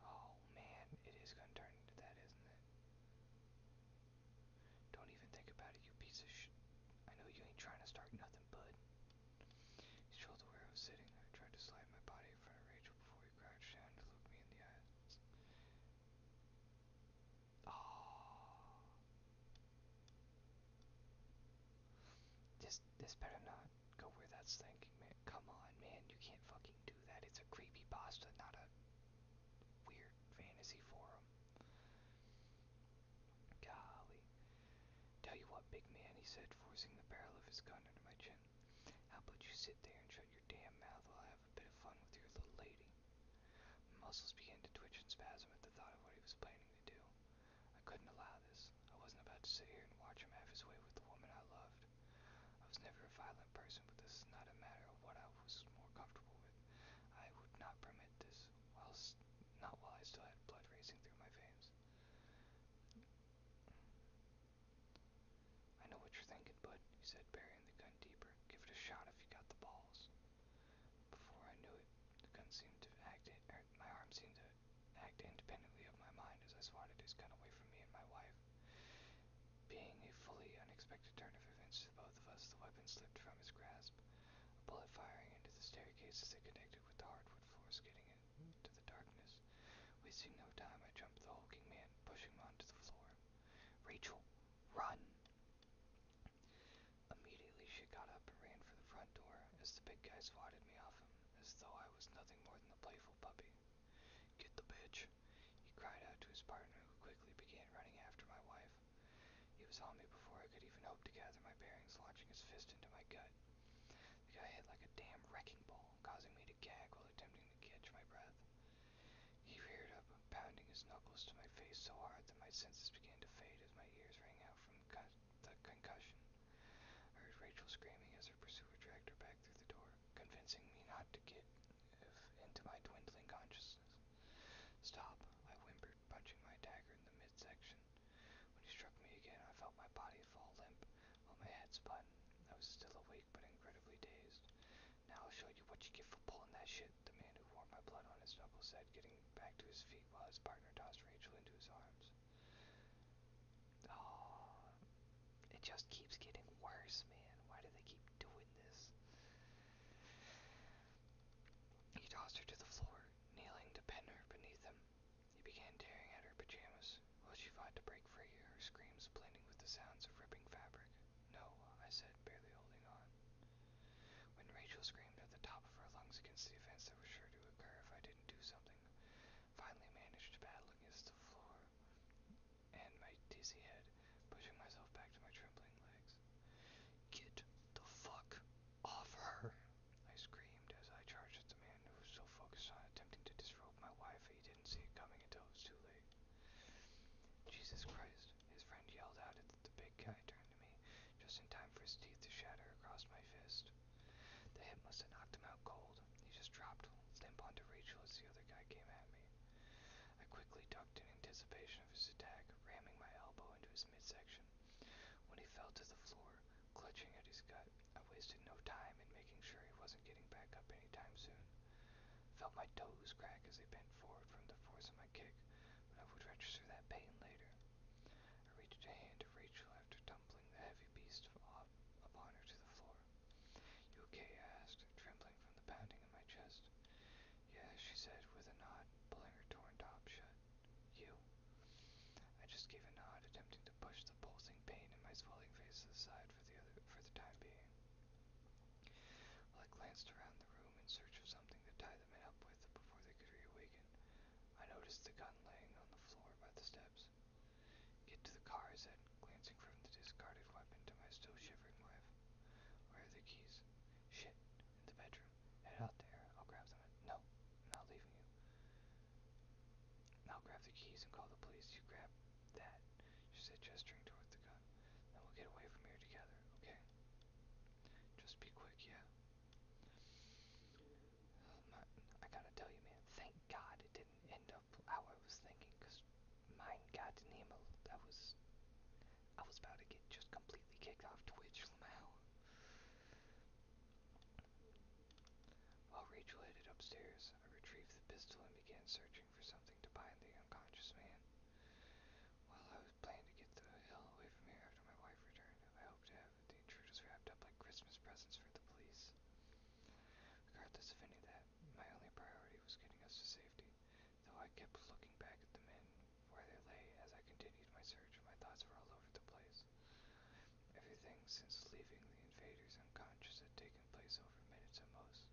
Oh man, it is gonna turn into that, isn't it? Don't even think about it, you piece of shit. I know you ain't trying to start nothing, bud. He strolled to where I was sitting. I tried to slide my body in front of Rachel before he crouched down to look me in the eyes. Oh, this better not go where that's thinking, man. Come on, man, you can't fucking do that. It's a creepypasta, not a weird fantasy forum. Golly. Tell you what, big man, he said, forcing the barrel of his gun under my chin. How about you sit there and shut your damn mouth while I have a bit of fun with your little lady? My muscles began to twitch and spasm at the thought of what he was planning to do. I couldn't allow this. I wasn't about to sit here and watch him have his way with the woman I loved. I was never a violent person, but this is not a matter of what I was more comfortable with. I would not permit this, not while I still had blood racing through my veins. I know what you're thinking, bud, he said, burying the gun deeper. Give it a shot if you got the balls. Before I knew it, the gun seemed to my arm seemed to act independently of my mind as I swatted his gun away from me and my wife. Being a fully unexpected turn of events to both of us, the weapon slipped from his grasp, a bullet firing into the staircases that connected with the hardwood floor, skidding into the darkness. Wasting no time, I jumped the hulking man, pushing him onto the floor. Rachel, run! Immediately she got up and ran for the front door as the big guy swatted me off him, as though I was nothing more than a playful puppy. Get the bitch, he cried out to his partner, who quickly began running after my wife. He was on me before I could even hope to gather my bearings, launching his fist into my gut. The guy hit like a damn wrecking ball, causing me to gag while attempting to catch my breath. He reared up, pounding his knuckles to my face so hard that my senses began to fade as my ears rang out from the concussion. I heard Rachel screaming as her pursuer dragged her back through the door, convincing me not to get into my dwindling consciousness. Stop, I whimpered, punching my dagger in the midsection. When he struck me again, I felt my body fall limp, while my head spun. I was still awake, but incredibly dazed. Now I'll show you what you get for pulling that shit, the man who wore my blood on his knuckles said, getting back to his feet while his partner tossed Rachel into his arms. Oh, it just keeps getting worse, man. Why do they keep doing this? He tossed her to the floor, kneeling to pin her beneath him. He began tearing at her pajamas, while she fought to break free, her screams blending with the sounds of ripping fabric. No, I said, barely holding on. When Rachel screamed at the top of her lungs against the events that were sure to occur if I didn't do something, finally managed to battle against the floor and my dizzy head, pushing myself back to my trembling legs. Get the fuck off her, I screamed as I charged at the man who was Jesus Christ, his friend yelled out as the big guy turned to me, just in time for his teeth to shatter across my fist. The hit must have knocked him out cold. He just dropped limp onto Rachel as the other guy came at me. I quickly ducked in anticipation of his attack, ramming my elbow into his midsection. When he fell to the floor, clutching at his gut, I wasted no time in making sure he wasn't getting back up anytime soon. Felt my toes crack as they bent forward from the force of my kick, but I would register that pain later. I reached a hand to Rachel after tumbling the heavy beast upon her to the floor. "You okay?" I asked, trembling from the pounding in my chest. "Yeah," she said with a nod, pulling her torn top shut. "You?" I just gave a nod, attempting to push the pulsing pain in my swelling face to the side for the time being. While I glanced around the room in search of something to tie the men up with before they could reawaken, I noticed the gun laying on the floor by the steps. "Get to the car," I said, glancing from the discarded weapon to my still shivering wife. "Where are the keys?" "Shit, in the bedroom. Head out there. I'll grab them. No, I'm not leaving you. I'll grab the keys and call the police. You grab that," she said, gesturing toward the gun. "Then we'll get away from here together, okay? Just be quick, yeah?" I gotta tell you, man, thank God it didn't end up how I was thinking, because mein Gott in Himmel, I was about to get just completely kicked off Twitch somehow. While Rachel headed upstairs, I retrieved the pistol and began searching for something to bind the unconscious man. While I was planning to get the hell away from here after my wife returned, I hoped to have the intruders wrapped up like Christmas presents for the police. Regardless of any of that, my only priority was getting us to safety, though I kept looking back at the men where they lay as I continued my search. My thoughts were all over the place. Everything since leaving the invaders unconscious had taken place over minutes at most.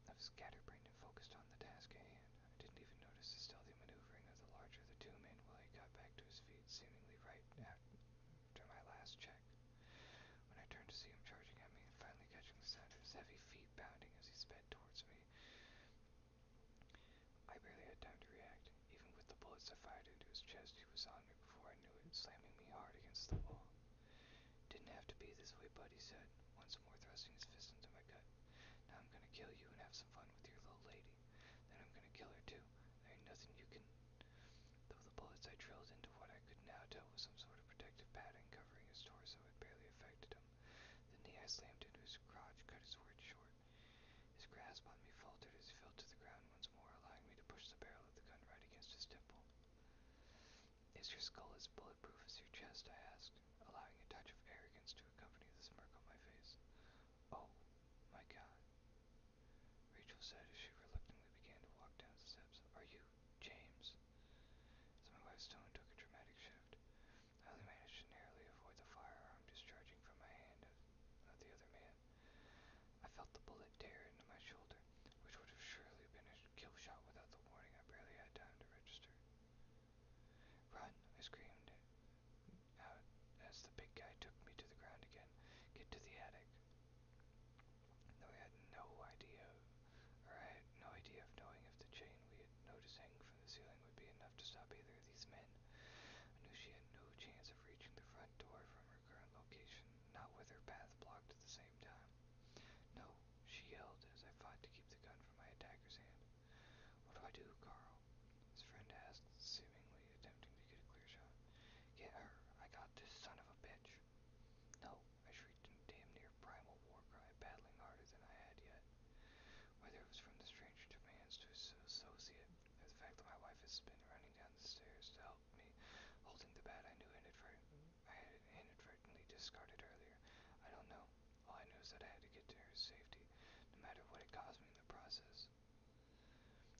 I was scatterbrained and focused on the task at hand. I didn't even notice the stealthy maneuvering of the larger of the two men while he got back to his feet, seemingly right after my last check. When I turned to see him charging at me and finally catching the sound of his heavy feet pounding as he sped towards me, I barely had time to react. Even with the bullets I fired into his chest, he was on me before I knew it, slamming me hard against the wall. "Didn't have to be this way, bud," he said, once more thrusting his fist into my gut. "Now I'm gonna kill you and have some fun with your little lady. Then I'm gonna kill her too. There ain't nothing you can—" Though the bullets I drilled into what I could now tell was some sort of protective padding covering his torso had barely affected him. The knee I slammed into his crotch cut his words short. His grasp on me faltered as he fell to the ground once more, allowing me to push the barrel of the gun right against his temple. "Is your skull as bulletproof as your chest?" I asked, allowing a touch of arrogance to accompany the smirk on my face. "Oh, my God," Rachel said as she reluctantly began to walk down the steps. "Are you James?" As my wife's tone took a dramatic shift, I only managed to narrowly avoid the firearm discharging from my hand of the other man. I felt the bullet tear into my shoulder, which would have surely been a kill shot without the warning I barely had time to register. "Run!" I screamed out as the big guy took me to the ground again. "Get to the attic." Though I had no idea of knowing if the chain we had noticed hanging from the ceiling would be enough to stop either of these men. I knew she had no chance of reaching the front door from her current location, not with her path blocked at the same time. "No," she yelled as I fought to keep the gun from my attacker's hand. "What do I do, Carl?" his friend asked, seemingly attempting to get a clear shot. "Get her. I got this son of a bitch." "No," I shrieked in damn near primal war cry, battling harder than I had yet. Whether it was from the stranger demands to his associate, or the fact that my wife has been running down the stairs to help me, holding the bat I had inadvertently discarded earlier, I don't know. All I knew is that I had to get to her safety, no matter what it cost me in the process.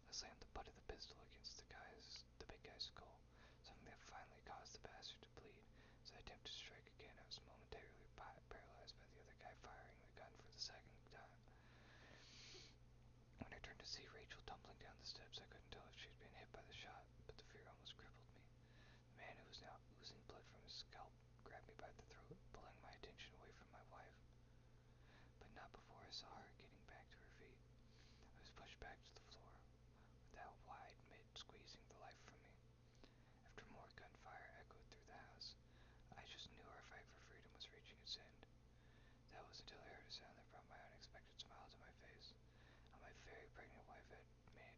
I slammed the butt of the pistol against the big guy's skull, something that finally caused the bastard to bleed. As I attempted to strike again, I was momentarily paralyzed by the other guy firing the gun for the second time. When I turned to see Rachel tumbling down the steps, I couldn't tell if she had been hit by the shot, but the fear almost crippled me. The man, who was now oozing blood from his scalp, grabbed me by the throat, pulling my attention away from my wife. But not before I saw her getting back to her feet. I was pushed back to the floor, with that wide mitt squeezing the life from me. After more gunfire, wit's end. That was until I heard a sound that brought my unexpected smile to my face. How my very pregnant wife had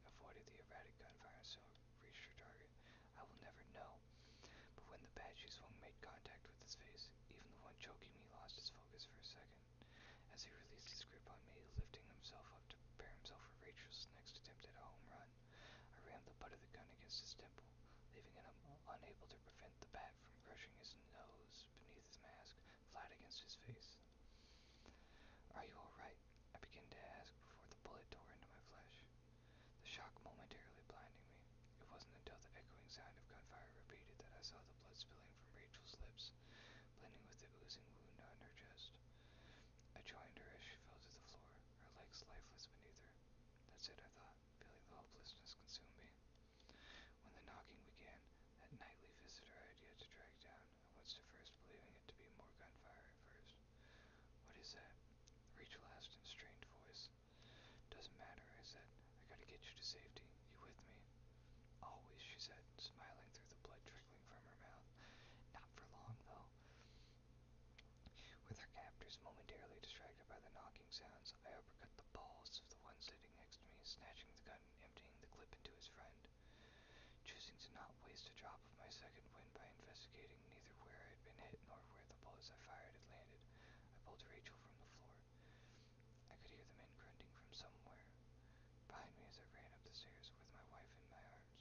avoided the erratic gunfire and so reached her target, I will never know. But when the bat she swung made contact with his face, even the one choking me lost his focus for a second. As he released his grip on me, lifting himself up to prepare himself for Rachel's next attempt at a home run, I rammed the butt of the gun against his temple, leaving him unable to prevent the bat from crushing his nose beneath his mask, flat against his face. "Are you all right?" I began to ask before the bullet tore into my flesh, the shock momentarily blinding me. It wasn't until the echoing sound of gunfire repeated that I saw the blood spilling from Rachel's lips, blending with the oozing wound on her chest. I joined her as she fell to the floor, her legs lifeless beneath her. That's it, I thought, feeling the hopelessness consume me. When the knocking began, that nightly visitor I had yet to track down, I was at first believing it to be more gunfire at first. "What is that?" Rachel asked in a strained voice. "Doesn't matter," I said. "I gotta get you to safety. You with me?" "Always," she said, smiling through the blood trickling from her mouth. "Not for long, though." With her captors momentarily distracted by the knocking sounds, I uppercut the balls of the one sitting next to me, snatching the gun and emptying the clip into his friend. Choosing to not waste a drop of my second wind by investigating neither where I had been hit nor where the bullets I fired had landed, I pulled Rachel from the floor. I could hear the men grunting from somewhere behind me as I ran up the stairs with my wife in my arms.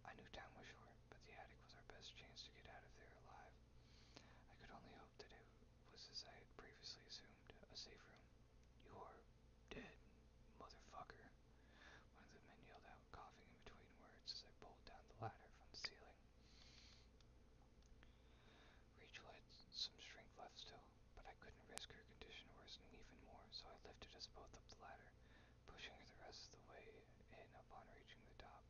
I knew time was short, but the attic was our best chance to get out of there alive. I could only hope that it was as I had previously assumed, a safe room. "You're dead, motherfucker," one of the men yelled out, coughing in between words as I pulled down the ladder from the ceiling. Rachel had some strength left still, but I couldn't risk her condition worsening even more, so I lifted us both up the ladder, pushing her the rest of the way in upon reaching the top.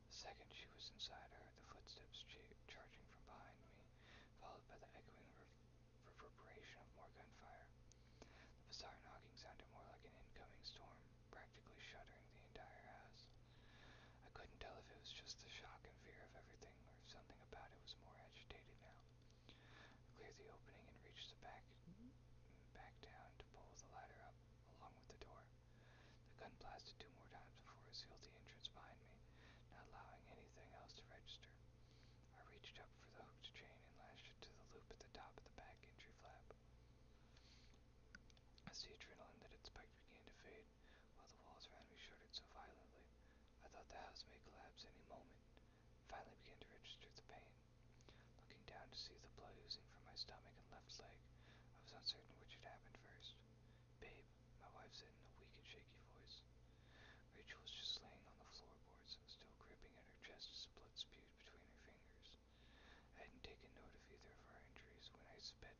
The second she was inside, I heard the footsteps charging from behind me, followed by the echoing reverberation of more gunfire. The bizarre knocking sounded more like an incoming storm, practically shuddering the entire house. I couldn't tell if it was just the shock and fear of everything, or if something about it was more agitated now. I cleared the opening and reached back down to pull the ladder up, along with the door. The gun blasted 2 more times before it sealed the entrance behind me, not allowing anything else to register. I reached up for the hooked chain and lashed it to the loop at the top of the back entry flap. As the adrenaline that had spiked began to fade, while the walls around me shuddered so violently, I thought the house may collapse any moment. Finally began to register the pain. Looking down to see the blood oozing from my stomach and left leg, I was uncertain which had happened first. "Babe," my wife said in a weak and shaky voice. Rachel was just laying on the floorboards, still gripping at her chest as blood spewed between her fingers. I hadn't taken note of either of our injuries when I sped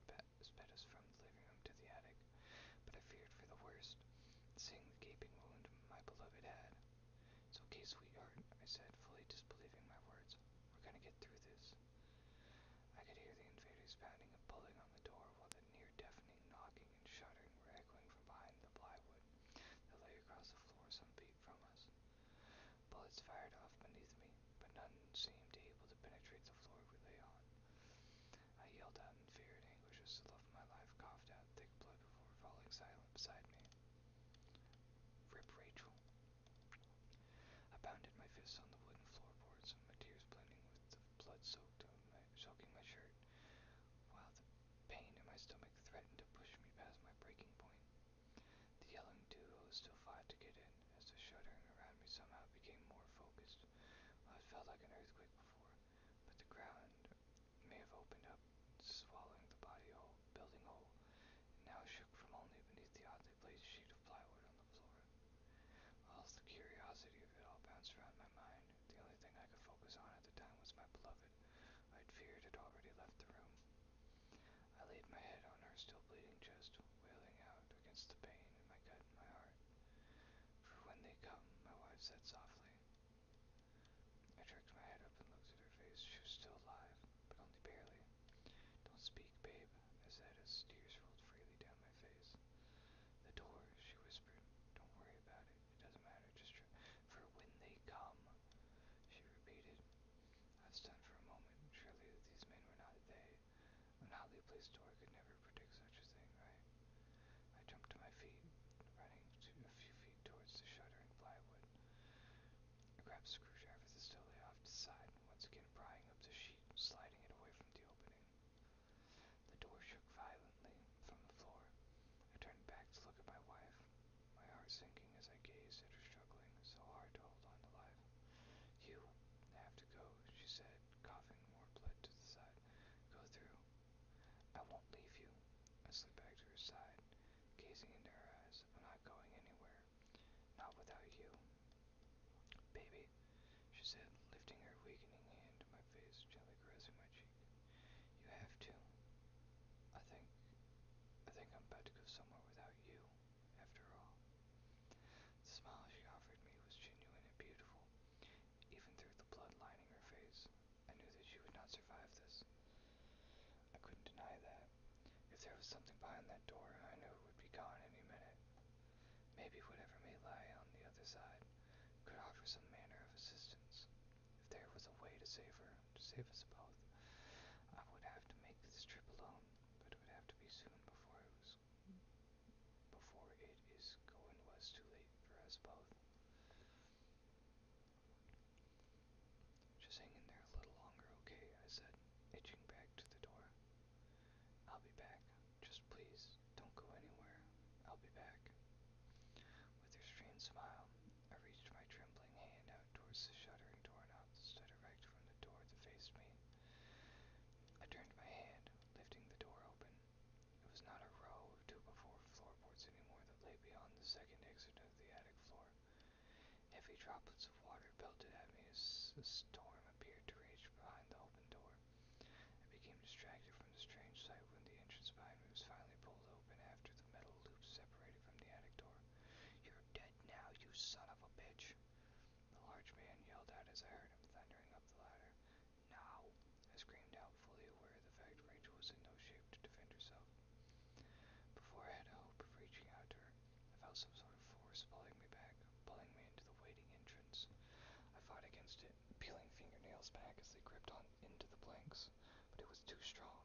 us from the living room to the attic, but I feared for the worst, seeing the gaping wound my beloved had. "It's okay, sweetheart," I said, fully disbelieving my words. "We're gonna get through this." I could hear the invaders pounding and pulling on the door while the near-deafening knocking and shuddering were echoing from behind the plywood that lay across the floor some feet from us. Bullets fired off beneath me, but none seemed able to penetrate the floor we lay on. I yelled out in fear and anguish as the love of my life coughed out thick blood before falling silent beside me. "Rip Rachel." I pounded my fists on the wooden floorboards, my tears blending with the blood soaking my shirt, while the pain in my stomach threatened to push me past my breaking point. The yelling duo still fought to get in, as the shuddering around me somehow became more focused. Well, it felt like an earthquake before, but the ground may have opened up, swallowing the building whole, and now shook from only beneath the oddly placed sheet of plywood on the floor. While the curiosity of it all bounced around my mind, the only thing I could focus on at the time was my beloved, who I'd feared had already left the room. I laid my head on her still bleeding chest, wailing out against the pain in my gut and my heart. "For when they come," my wife said softly. I jerked my head up and looked at her face. She was still alive, but only barely. "Don't speak, babe," I said as tears rolled freely down my face. "The door," she whispered. "Don't worry about it. It doesn't matter. Just for when they come," she repeated. I was stunned for a moment. Surely these men were not they. An oddly placed door could never predict side, once again prying up the sheet, sliding it away from the opening. The door shook violently from the floor. I turned back to look at my wife, my heart sinking as I gazed at her struggling so hard to hold on to life. You have to go, she said, coughing more blood to the side. Go through. I won't leave you. I slid back to her side, gazing into her eyes. I'm not going anywhere. Not without you. Baby, she said, lifting her weakening hand to my face, gently caressing my cheek. You have to. I think, I think I'm about to go somewhere without you, after all. The smile she offered me was genuine and beautiful, even through the blood lining her face. I knew that she would not survive this. I couldn't deny that. If there was something behind that door, I knew it would be gone any minute. Maybe whatever may lie on the other side could offer some manner of assistance. If there was a way to save her, to save us both, I would have to make this trip alone, but it would have to be soon before it was too late for us both. Just hang in there a little longer, okay? I said, itching back to the door. I'll be back. Just please, don't go anywhere. I'll be back. With her strained smile, I reached my trembling hand out towards the shuttering doorknob that stood erect from the door that faced me. I turned my hand, lifting the door open. It was not a row of 2x4 floorboards anymore that lay beyond the second exit of the attic floor. Heavy droplets of water pelted at me as the storm appeared to rage behind the open door. I became distracted from the strange sight when the entrance behind me was finally pulled open after the metal loops separated from the attic door. You're dead now, you son of a bitch! The large man yelled out as I heard him thundering up the ladder. Now! I screamed out, fully aware of the fact Rachel was in no shape to defend herself. Before I had a hope of reaching out to her, I felt some sort of force pulling me back, pulling me into the waiting entrance. I fought against it, peeling fingernails back as they gripped on into the planks, but it was too strong.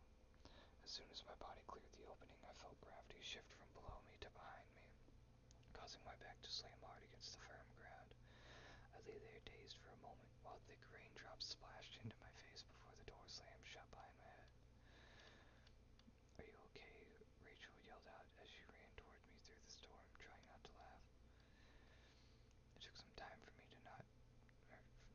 As soon as my body cleared the opening, I felt gravity shift from below me to behind me, causing my back to slam hard against the firm ground. I lay there dazed for a moment, while thick raindrops splashed into my face before the door slammed shut behind my head. Are you okay? Rachel yelled out as she ran toward me through the storm, trying not to laugh. It took some time for me to not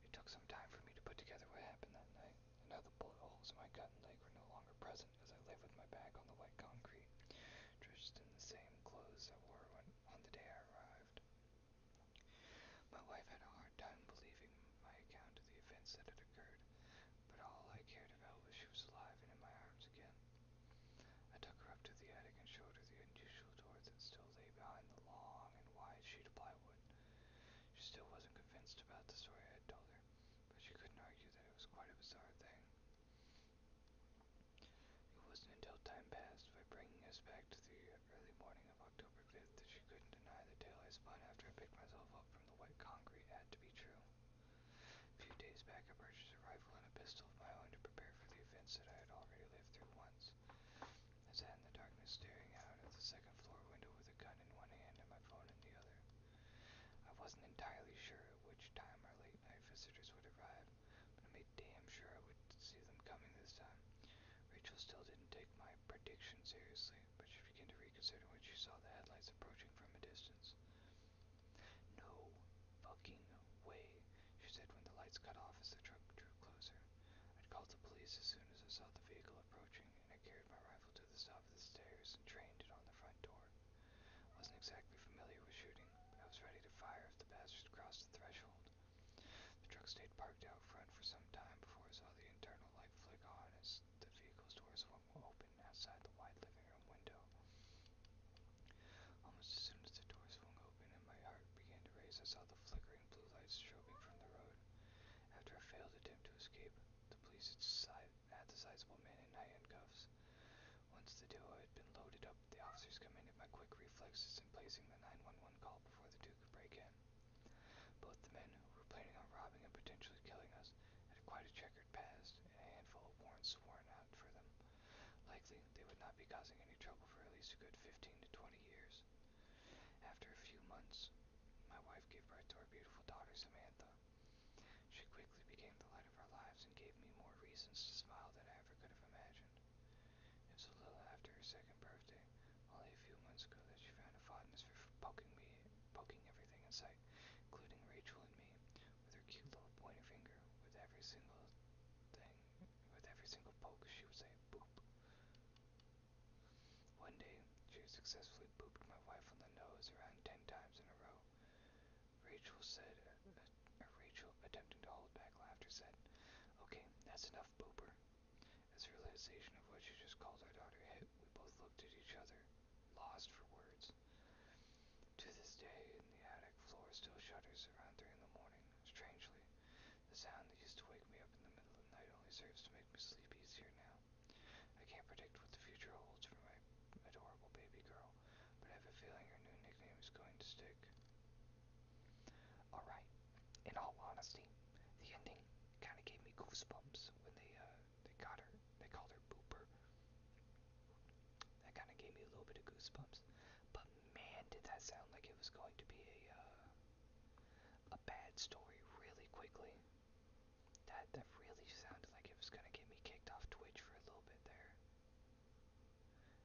It took some time for me to put together what happened that night, and how the bullet holes in my gut and leg were no longer present as I lay with my back on the wet concrete, dressed in the same clothes I wore on the day I arrived. My wife had a hard time believing my account of the events that had occurred, but all I cared about was she was alive and in my arms again. I took her up to the attic and showed her the unusual door that still lay behind the long and wide sheet of plywood. She still wasn't convinced about the story I had told her, but she couldn't argue that it was quite a bizarre thing. It wasn't until time passed, by bringing us back to the early morning of October 5th, that she couldn't deny the tale I spun after I picked myself up from the wet concrete had to be true. A few days back I purchased a rifle and a pistol of my own to prepare for the events that I had already lived through once. I sat in the darkness staring out of the second floor window with a gun in one hand and my phone in the other. I wasn't entirely sure at which time our late night visitors would arrive, but I made damn sure I would see them coming this time. Rachel still didn't take my prediction seriously, but she began to reconsider when she saw the headlights approaching from a distance. No fucking way, she said when the lights cut off as the truck drew closer. I'd called the police as soon as I saw the vehicle approaching, and I carried my rifle to the top of the stairs and trained it on the front door. I wasn't exactly familiar with shooting, but I was ready to fire if the bastard crossed the threshold. The truck stayed parked out front for some time before I saw the internal light flick on as the vehicle's door swung open outside the wide living room window. Almost as soon as the door swung open and my heart began to race, I saw the flickering blue lights strobing from the road. After a failed attempt to escape, the police had the sizable man in handcuffs. Once the duo had been loaded up, the officers commended my quick reflexes in placing the 911 call before the two could break in. Both the men, who were planning on robbing and potentially killing us, had quite a checkered past, and a handful of warrants sworn out for them. Likely, they would not be causing any trouble for at least a good 15 to 20 years. After a few months, my wife gave birth to our beautiful daughter, Samantha. She quickly became the light of our sight, including Rachel and me, with her cute little pointer finger. With every single thing, with every single poke, she would say, boop. One day, she had successfully booped my wife on the nose around 10 times in a row. Rachel, attempting to hold back laughter, said, "Okay, that's enough, booper." As the realization of what she just called our daughter hit, we both looked at each other, lost for words. To this day, in the attic, floor still shudders around 3 in the morning. Strangely, the sound that used to wake me up in the middle of the night only serves to make me sleep easier now. I can't predict what the future holds for my adorable baby girl, but I have a feeling her new nickname is going to stick. Alright, in all honesty, the ending kind of gave me goosebumps when they called her Booper. That kind of gave me a little bit of goosebumps. But man, did that sound like it was going to be a bad story really quickly. That really sounded like it was going to get me kicked off Twitch for a little bit there.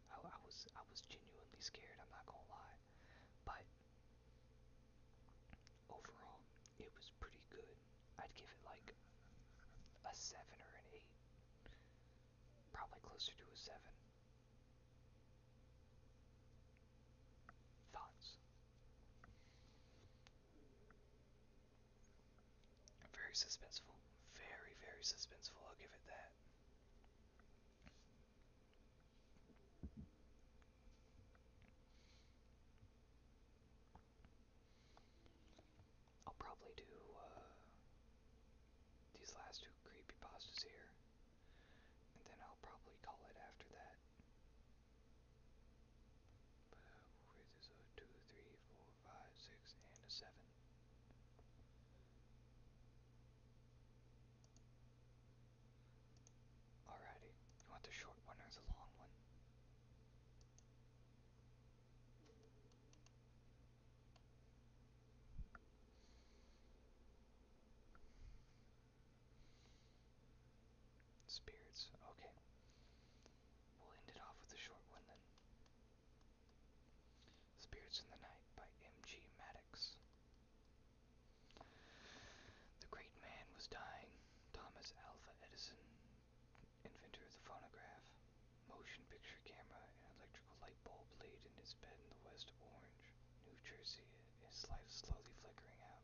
I was genuinely scared, I'm not gonna lie. But overall, it was pretty good. I'd give it like a 7 or an 8. Probably closer to a 7. Thoughts? Very suspenseful. Very, very suspenseful, I'll give it that. I'll probably do these last two creepypastas here, and then I'll probably call it after that. But we'll rate this a 2, 3, 4, 5, 6, and a 7. Alrighty, you want the short one or the long one? Spirits, okay. We'll end it off with the short one then. Spirits in the Night by M.G. Maddox. The great man was dying. Thomas Alva Edison, inventor of the phonograph, motion picture camera, and electrical light bulb, laid in his bed in the West Orange, New Jersey, his life slowly flickering out.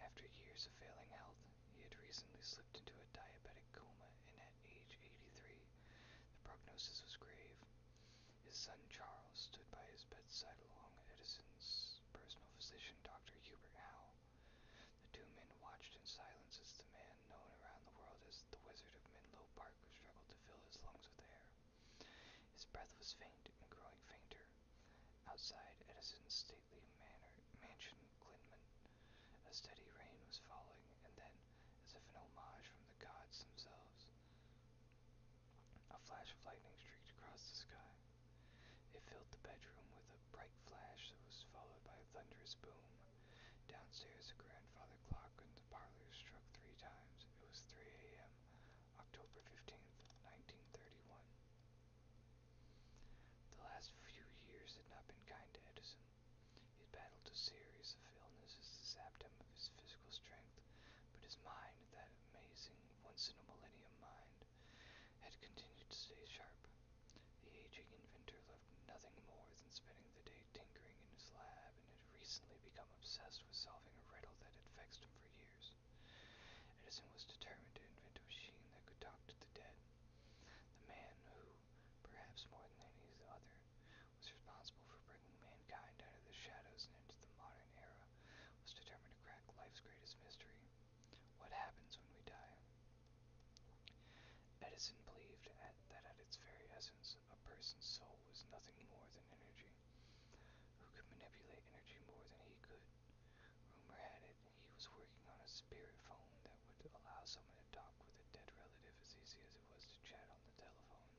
After years of failing health, he had recently slipped into a diabetic coma, and at age 83, the prognosis was grave. His son Charles stood by his bedside along Edison's personal physician, Dr. Hubert Howe. The two men watched in silence as the man known around the world as the Wizard of Menlo Park struggled to fill his lungs with air. His breath was faint and growing fainter. Outside Edison's stately mansion, Glenman, a steady rain was falling, and then, as if an homage from the gods themselves, a flash of lightning streaked across the sky. It filled the bedroom with a bright flash that was followed by a thunderous boom. Downstairs, the grandfather clock in the parlor struck 3 times. It was 3 a.m., October 15th, 1931. The last few years had not been kind to Edison. He had battled a series of illnesses that sapped him of his physical strength, but his mind, that amazing, once-in-a-millennium mind, had continued to stay sharp. The aging inventor loved nothing more than spending the day tinkering in his lab, and had recently become obsessed with solving a riddle that had vexed him for years. Edison was determined to invent a machine that could talk to the dead. The man who, perhaps more than any other, was responsible for bringing mankind out of the shadows and into the modern era, was determined to crack life's greatest mystery: what happens when we die? Edison believed that at its very essence, a person's soul was nothing more than energy. Who could manipulate energy more than he could? Rumor had it he was working on a spirit phone that would allow someone to talk with a dead relative as easy as it was to chat on the telephone.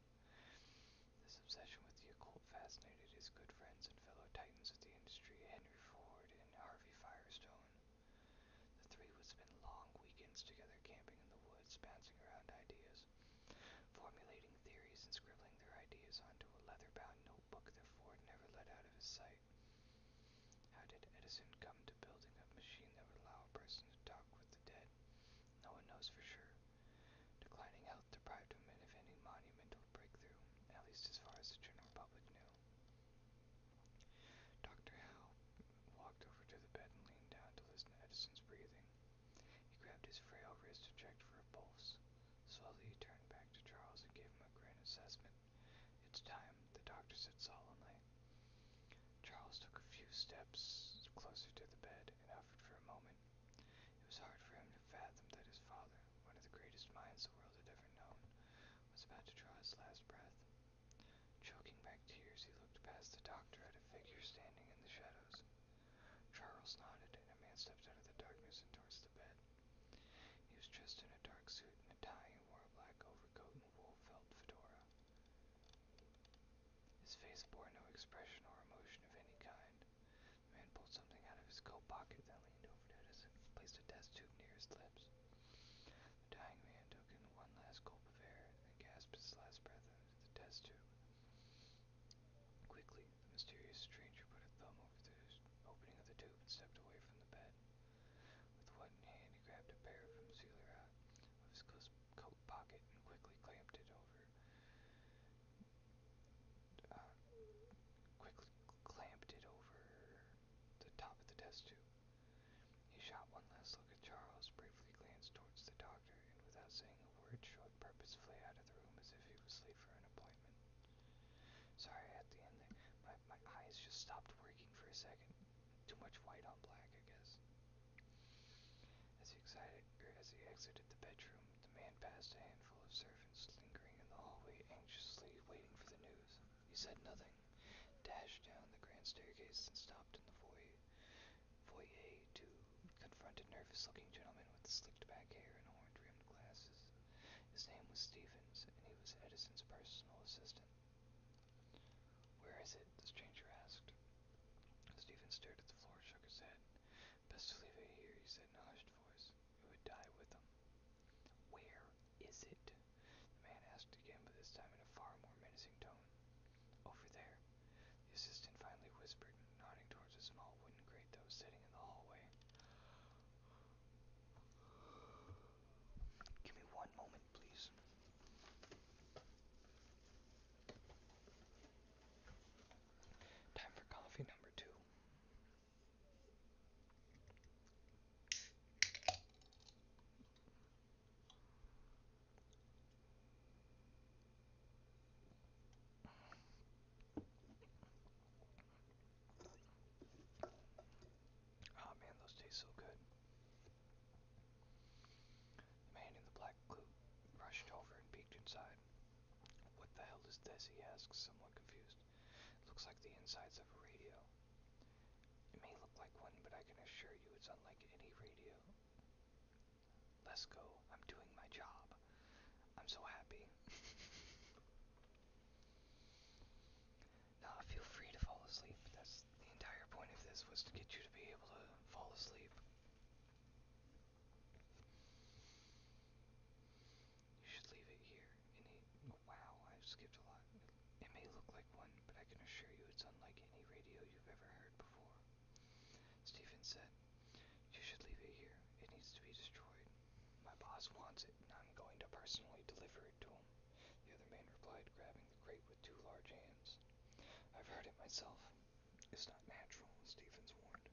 This obsession with the occult fascinated his good friends and fellow titans of the industry, Henry Ford and Harvey Firestone. The three would spend long weekends together camping in the woods, bouncing around ideas, formulating theories and scribbling their ideas onto a leather-bound notebook that Ford never let out of his sight. How did Edison come to building a machine that would allow a person to talk with the dead? No one knows for sure. Declining health deprived him of any monumental breakthrough, at least as far as the general public knew. Dr. Howe walked over to the bed and leaned down to listen to Edison's breathing. He grabbed his frail wrist to check for a pulse. Slowly he turned back to Charles and gave him a grin assessment. It's time, the doctor said solemnly. Charles took a few steps closer to the bed and hovered for a moment. It was hard for him to fathom that his father, one of the greatest minds the world had ever known, was about to draw his last breath. Choking back tears, he looked past the doctor at a figure standing in the shadows. Charles nodded, and a man stepped out of the darkness and towards the bed. He was dressed in a dark suit and a tie and wore a black overcoat and wool felt fedora. His face bore no expression or emotion of any kind. The man pulled something out of his coat pocket, then leaned over to Edison, placed a test tube near his lips. The dying man took in one last gulp of air, then gasped his last breath into the test tube. Quickly, the mysterious stranger put a thumb over the opening of the tube and stepped away from the bed. With one hand, he grabbed a pair of concealer out of his coat pocket and quickly clamped it over the top of the test tube. He shot one last look at Charles, briefly glanced towards the doctor, and without saying a word, strode purposefully out of the room as if he was late for an appointment. Sorry, at the end there, my eyes just stopped working for a second. Too much white on black, I guess. As he exited the bedroom, the man passed a handful of servants lingering in the hallway, anxiously waiting for the news. He said nothing, dashed down the grand staircase, and stopped in the foyer to confront a nervous-looking gentleman with slicked-back hair and horn-rimmed glasses. His name was Stevens, and he was Edison's personal assistant. Where is it? The stranger asked. Stevens stared at the floor, shook his head. Best to leave it here, he said in a hushed voice. It would die with him. Where is it? The man asked again, but this time in a far more menacing tone. Over there, the assistant finally whispered, nodding towards a small wooden grate that was sitting in the hallway. Give me one moment, please. Time for coffee number 2. Oh man, those taste so good. The man in the black coat rushed over and peeked inside. What the hell is this? He asked, somewhat confused. It looks like the insides of a radio. It may look like one, but I can assure you it's unlike any radio. Let's go. I'm doing my job. I'm so happy. Now, feel free to fall asleep. That's the entire point of this, was to get you to be able to fall asleep. You should leave it here. Oh, wow, I skipped a lot. It may look like one, but I can assure you it's unlike any radio you've ever heard before. Stephen said, you should leave it here. It needs to be destroyed. My boss wants it, and I'm going to personally deliver it to him. The other man replied, grabbing the crate with 2 large hands. I've heard it myself. It's not natural, Stevens warned.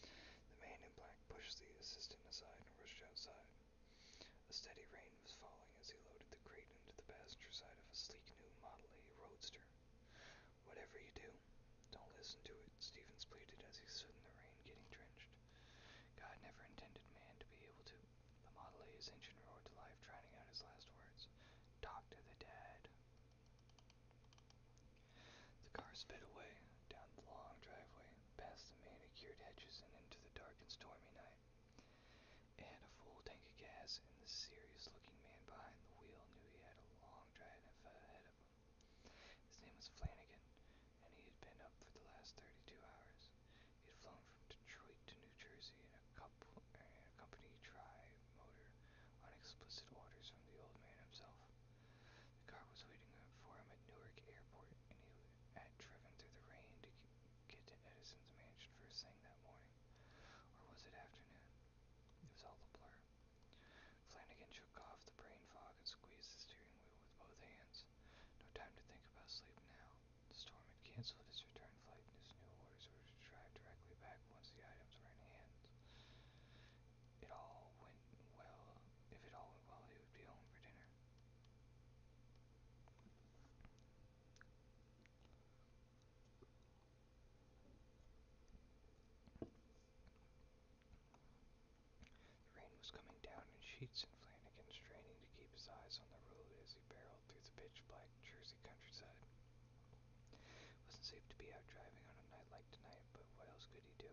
The man in black pushed the assistant aside and rushed outside. A steady rain was falling as he loaded the crate into the passenger side of a sleek new Model A Roadster. Whatever you do, don't listen to it, Stevens pleaded as he stood in the rain getting drenched. God never intended man to be able to. The Model A's engine roared to life, drowning out his last words. Talk to the dad. The car sped away, down the long driveway, past the manicured hedges and into the dark and stormy night. It had a full tank of gas, and the serious-looking man behind the wheel knew he had a long drive ahead of him. His name was Flanagan, and he had been up for the last 32 hours. He had flown from Detroit to New Jersey in a company tri-motor on explicit orders from the old man himself. The car was waiting for him at Newark Airport, and he had driven through the rain to get to Edison's mansion first thing that morning. sleep now. The storm had canceled his return flight, and his new orders were to drive directly back once the items were in hand. It all went well. If it all went well, he would be home for dinner. The rain was coming down in sheets, and Flanagan straining to keep his eyes on the road as he barreled through the pitch-black Jersey countryside. It wasn't safe to be out driving on a night like tonight, but what else could he do?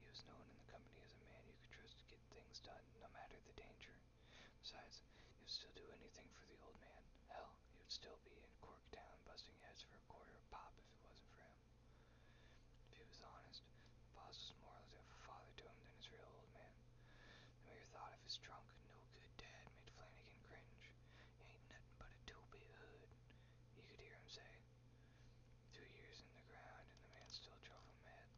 He was known in the company as a man you could trust to get things done, no matter the danger. Besides, he would still do anything for the old man. Hell, he would still be in Corktown busting heads for a quarter of pop if it wasn't for him. If he was honest, the boss was more like a father to him than his real old man. The mere thought of his drunk, no-good dad made Flanagan cringe. He ain't nothing but a two-bit hood, you could hear him say. 2 years in the ground, and the man still drove him mad.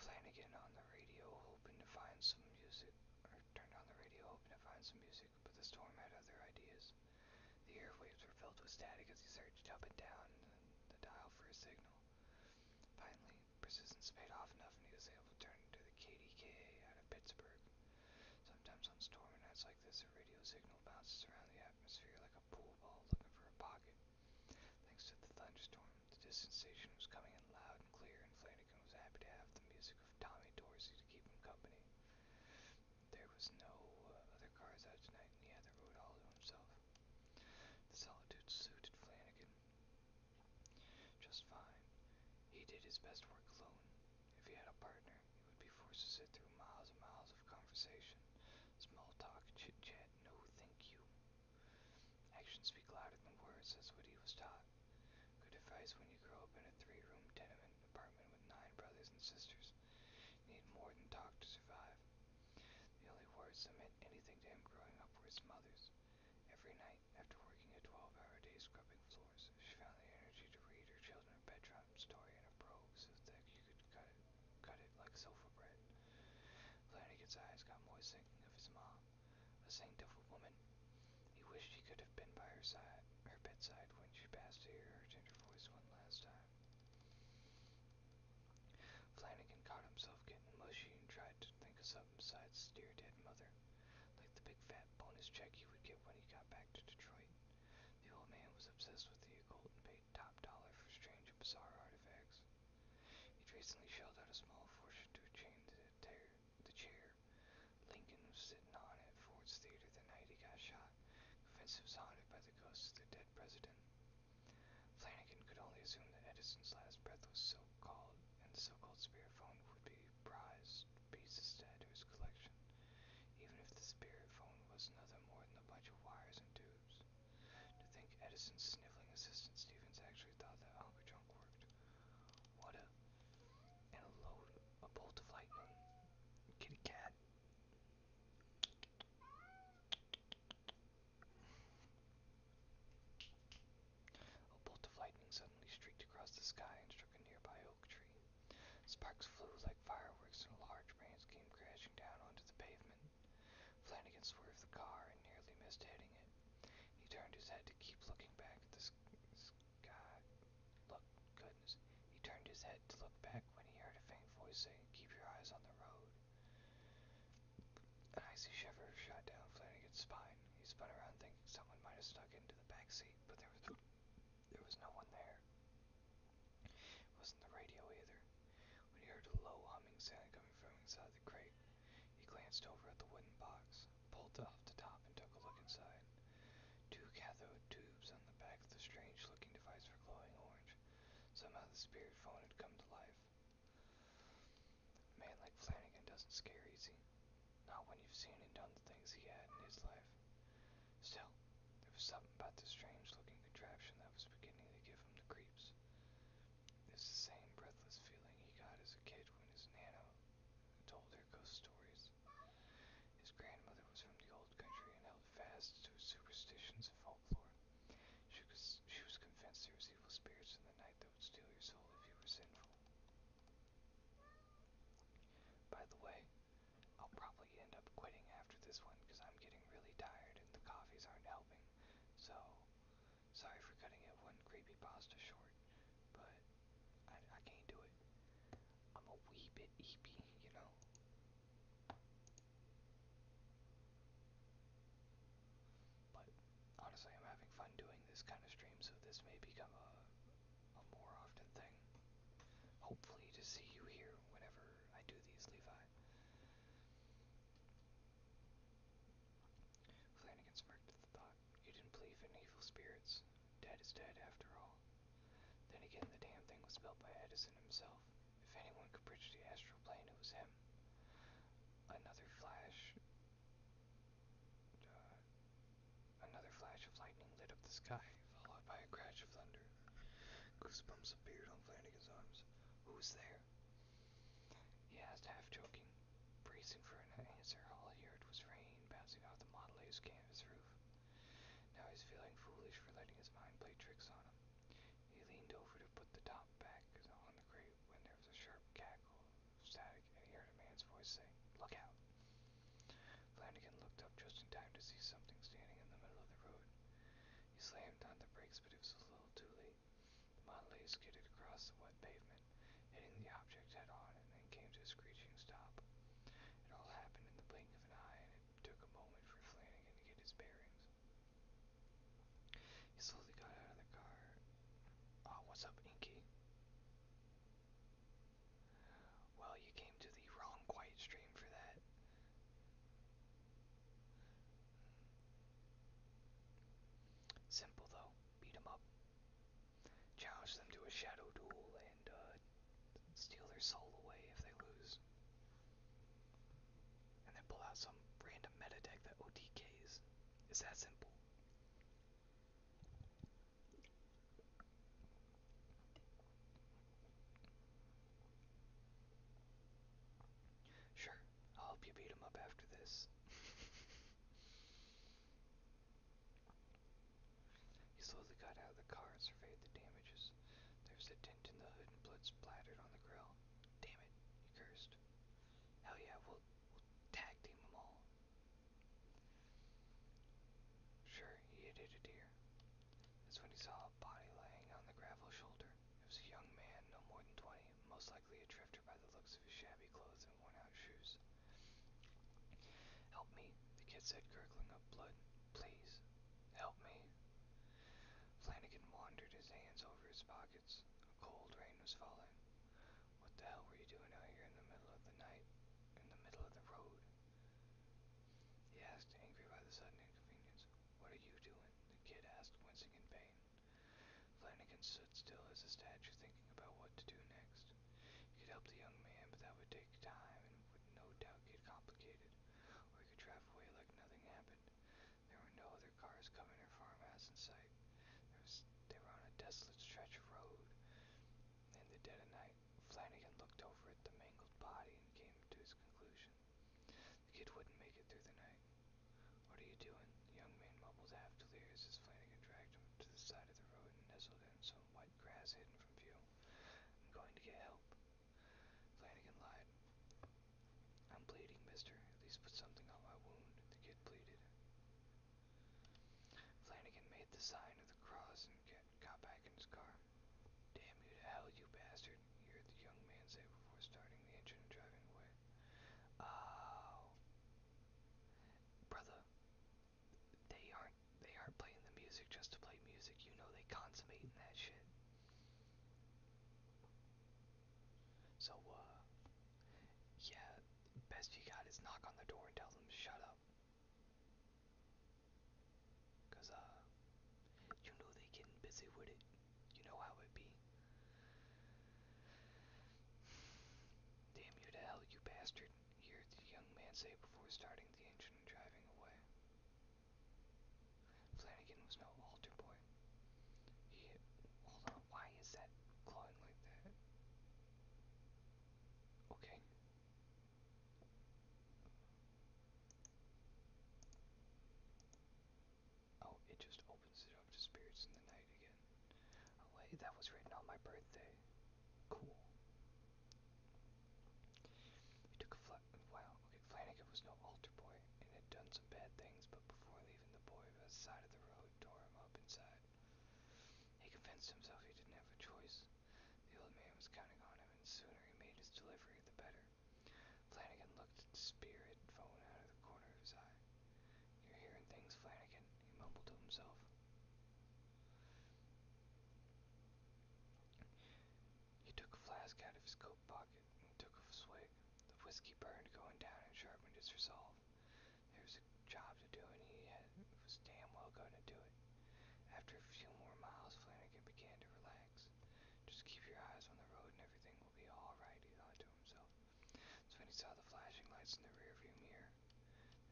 Flanagan on the radio, hoping to find some music, or turned on the radio, hoping to find some music, but the storm had other ideas. The airwaves were filled with static as he searched up and down the dial for a signal. Finally, persistence paid off enough, and he was able to turn into the KDKA out of Pittsburgh. Sometimes on stormy nights like this, a radio signal bounces around the atmosphere like a pool ball looking for a pocket. Thanks to the thunderstorm, the distant station was coming in loud and clear, and Flanagan was happy to have the music of Tommy Dorsey to keep him company. There was no other cars out tonight, and he had the road all to himself. The solitude suited Flanagan just fine. He did his best work alone. If he had a partner, he would be forced to sit through miles and miles of conversation. Small talk, chit-chat, no thank you. Actions speak louder than words, that's what he was taught. Good advice when you grow up in a three-room tenement apartment with 9 brothers and sisters. You need more than talk to survive. The only words that meant anything to him growing up were his mother's. Every night, after working a 12-hour day scrubbing floors, she found the energy to read her children a bedtime story in a brogue so thick you could cut it like sofa bread. Flanagan's eyes got moist thinking of his mom, a saint of a woman. He wished he could have been by her bedside when she passed to hear her tender voice one last time. Flanagan caught himself getting mushy and tried to think of something besides his dear dead mother, like the big fat bonus check he would get when he got back to Detroit. The old man was obsessed with the occult and paid top dollar for strange and bizarre artifacts. He'd recently shelled out a small fortune to a chain to the chair Lincoln was sitting on at Ford's Theater the night he got shot, convinced it was haunted by the ghost of the dead president. Flanagan could only assume that Edison's last breath was so-called, and the so-called spirit phone would be prized pieces to add to his collection, even if the spirit phone was nothing more than a bunch of wires and tubes. To think Edison's sniveling assistant Stevens actually thought that Uncle Junk worked. What a... and a bolt of lightning. Kitty cat. A bolt of lightning suddenly streaked across the sky and struck a nearby oak tree. Sparks flew like fireworks, and a large branch came crashing down onto the pavement. Flanagan swerved the car and nearly missed hitting it. He turned his head to keep looking back at the sky. Look, goodness. He turned his head to look back when he heard a faint voice saying, "Keep your eyes on the road." An icy shiver shot down Flanagan's spine. He spun around thinking someone might have snuck into the back seat, but there was no one there. It wasn't the radio either. When he heard a low humming sound coming from inside the crate, he glanced over at the wooden box, pulled it off the top, and took a look inside. 2 cathode tubes on the back of the strange-looking device were glowing orange. Somehow the spirit phone had come to life. A man like Flanagan doesn't scare easy. Not when you've seen and done the things he had in his life. Still, there was something about the strange-looking contraption that was beginning to give him the creeps. It was the same breathless feeling he got as a kid when his Nana told her ghost stories. His grandmother was from the old country and held fast to superstitions and folklore. She was convinced there was evil spirits in the night that would steal your soul if you were sinful. By the way, I'll probably end up quitting after this one because I'm getting really tired and the coffees aren't helping. So, pasta short, but I can't do it. I'm a wee bit eepy, you know? But honestly, I'm having fun doing this kind of stream, so this may become a more often thing. Hopefully to see you here whenever I do these, Levi. Flanagan smirked at the thought. You didn't believe in evil spirits. Dead is dead, after all. Then again, the damn thing was built by Edison himself. If anyone could bridge the astral plane, it was him. Another flash, another flash of lightning lit up the sky, followed by a crash of thunder. Goosebumps appeared on Flanagan's arms. Who's there? He asked, half joking. Bracing for an answer, all he heard was rain bouncing off the Model A's canvas roof. Now he's feeling foolish for letting his mind play tricks on him. He leaned over to put the top back on the crate when there was a sharp cackle of static and he heard a man's voice say, Look out! Flanagan looked up just in time to see something standing in the middle of the road. He slammed on the brakes, but it was a little too late. The Model A skidded across the wet pavement, hitting the object head on, and then came to a screeching stop. It all happened in the blink of an eye, and it took a moment for Flanagan to get his bearings. He slowly got out of the car. Oh, what's up, Inky? Well, you came to the wrong quiet stream for that. Simple, though. Beat 'em up. Challenge them to a shadow duel and, steal their soul away if they lose. And then pull out some random meta deck that OTKs. It's that simple. Sure, I'll help you beat 'em up after this. He slowly got out of the car and surveyed the damages. There was a dent in the hood and blood splattered on the grill. Damn it, he cursed. Hell yeah, we'll tag team them all. Sure, he had hit a deer. That's when he saw a body laying on the gravel shoulder. It was a young man, no more than 20, most likely a drifter by the looks of his shabby clothes and worn-out shoes. Help me, the kid said, gurgling up blood. Please, help me. Flanagan wandered his hands over his pockets. A cold rain was falling. What the hell were you doing out here in the middle of the night? In the middle of the road? He asked, angry by the sudden inconvenience. What are you doing? The kid asked, wincing in pain. Flanagan stood still as a statue, thinking about what to do next. He could help the young man, but that would take time and would no doubt get complicated. Or he could drive away like nothing happened. There were no other cars coming or farmhouse in sight. They were on a desolate stretch of road in the dead of night. Flanagan looked over at the mangled body and came to his conclusion. The kid wouldn't make it through the night. What are you doing? The young man mumbled half delirious as Flanagan dragged him to the side of the road and nestled in some wet grass hidden from view. I'm going to get help. Flanagan lied. I'm bleeding, mister. At least put something on my wound, the kid pleaded. Flanagan made the sign of the cross and got back in his car. Damn you to hell, you bastard, he heard the young man say before starting the engine and driving away. Oh. Brother, they aren't playing the music just to play music. You know they consummating that shit. So, yeah, best you got is knock on the door and tell them to shut up. Cause, you know they getting busy with it. You know how it be. Damn you to hell, you bastard, he heard the young man say before starting the engine and driving away. Flanagan was no altar boy. Hold on, why is that glowing like that? Okay. Oh, it just opens it up to spirits in the night again. Oh wait, that was written on my birthday. Cool. He took a wow, okay, Flanagan was no altar boy and had done some bad things, but before leaving the boy by the side of the road, tore him up inside. He convinced himself he didn't have a choice. The old man was counting on him, and the sooner he made his delivery, the better. Flanagan looked at the spirit phone out of the corner of his eye. "You're hearing things, Flanagan," he mumbled to himself. He took a flask out of his coat pocket and took a swig. The whiskey burned going down and sharpened his resolve. There was a job to do, and he was damn well going to do it. After a few more miles, Flanagan began to relax. "Just keep your eyes on the road and everything will be all right," he thought to himself. That's when he saw the flashing lights in the rearview mirror.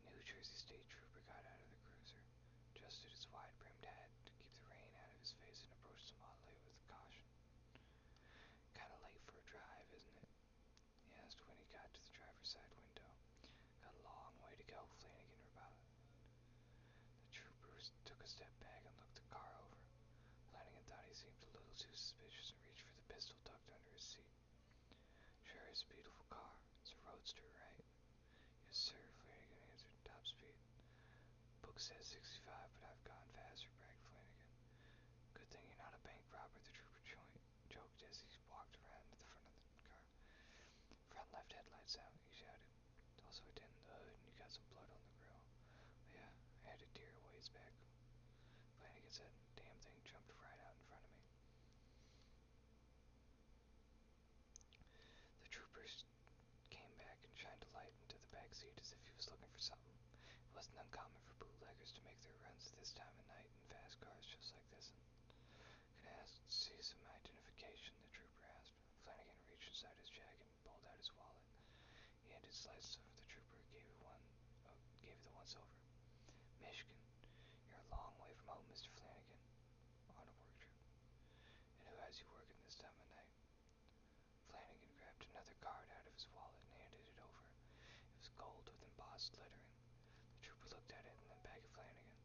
The New Jersey State Trooper got out of the cruiser, adjusted his wide-brimmed hat to keep the rain out of his face, and approached the Model A with caution. "Kinda late for a drive, isn't it?" he asked when he got to the driver's side window. "Got a long way to go," Flanagan replied. The troopers took a step back and looked the car over. Flanagan thought he seemed a little too suspicious and reached for the pistol tucked under his seat. "Sure is a beautiful car. It's a roadster, right?" "Yes, sir," Flanagan answered. "Top speed." "Book says 65, but I've gone faster," bragged Flanagan. "Good thing you're not a bank robber," the trooper joked as he walked around to the front of the car. "Front left headlights out," he shouted. "It's also a dent in the hood, and you got some blood on the grill." "Yeah, I had a deer a ways back," Flanagan said. "Damn thing jumped right out in front of me." The troopers came back and shined a light into the back seat as if he was looking for something. It wasn't uncommon for bootleggers to make their runs at this time of night in fast cars just like this. "Can I see some identification?" the trooper asked. Flanagan reached inside his jacket and pulled out his wallet. He handed his license over to the trooper, gave it the once over. "Michigan. You're a long way from home, Mr. Flanagan." "On a work trip." "And who has you working this time of night?" Flanagan grabbed another card out of his wallet and handed it over. It was gold with embossed lettering. The trooper looked at it and then back at Flanagan.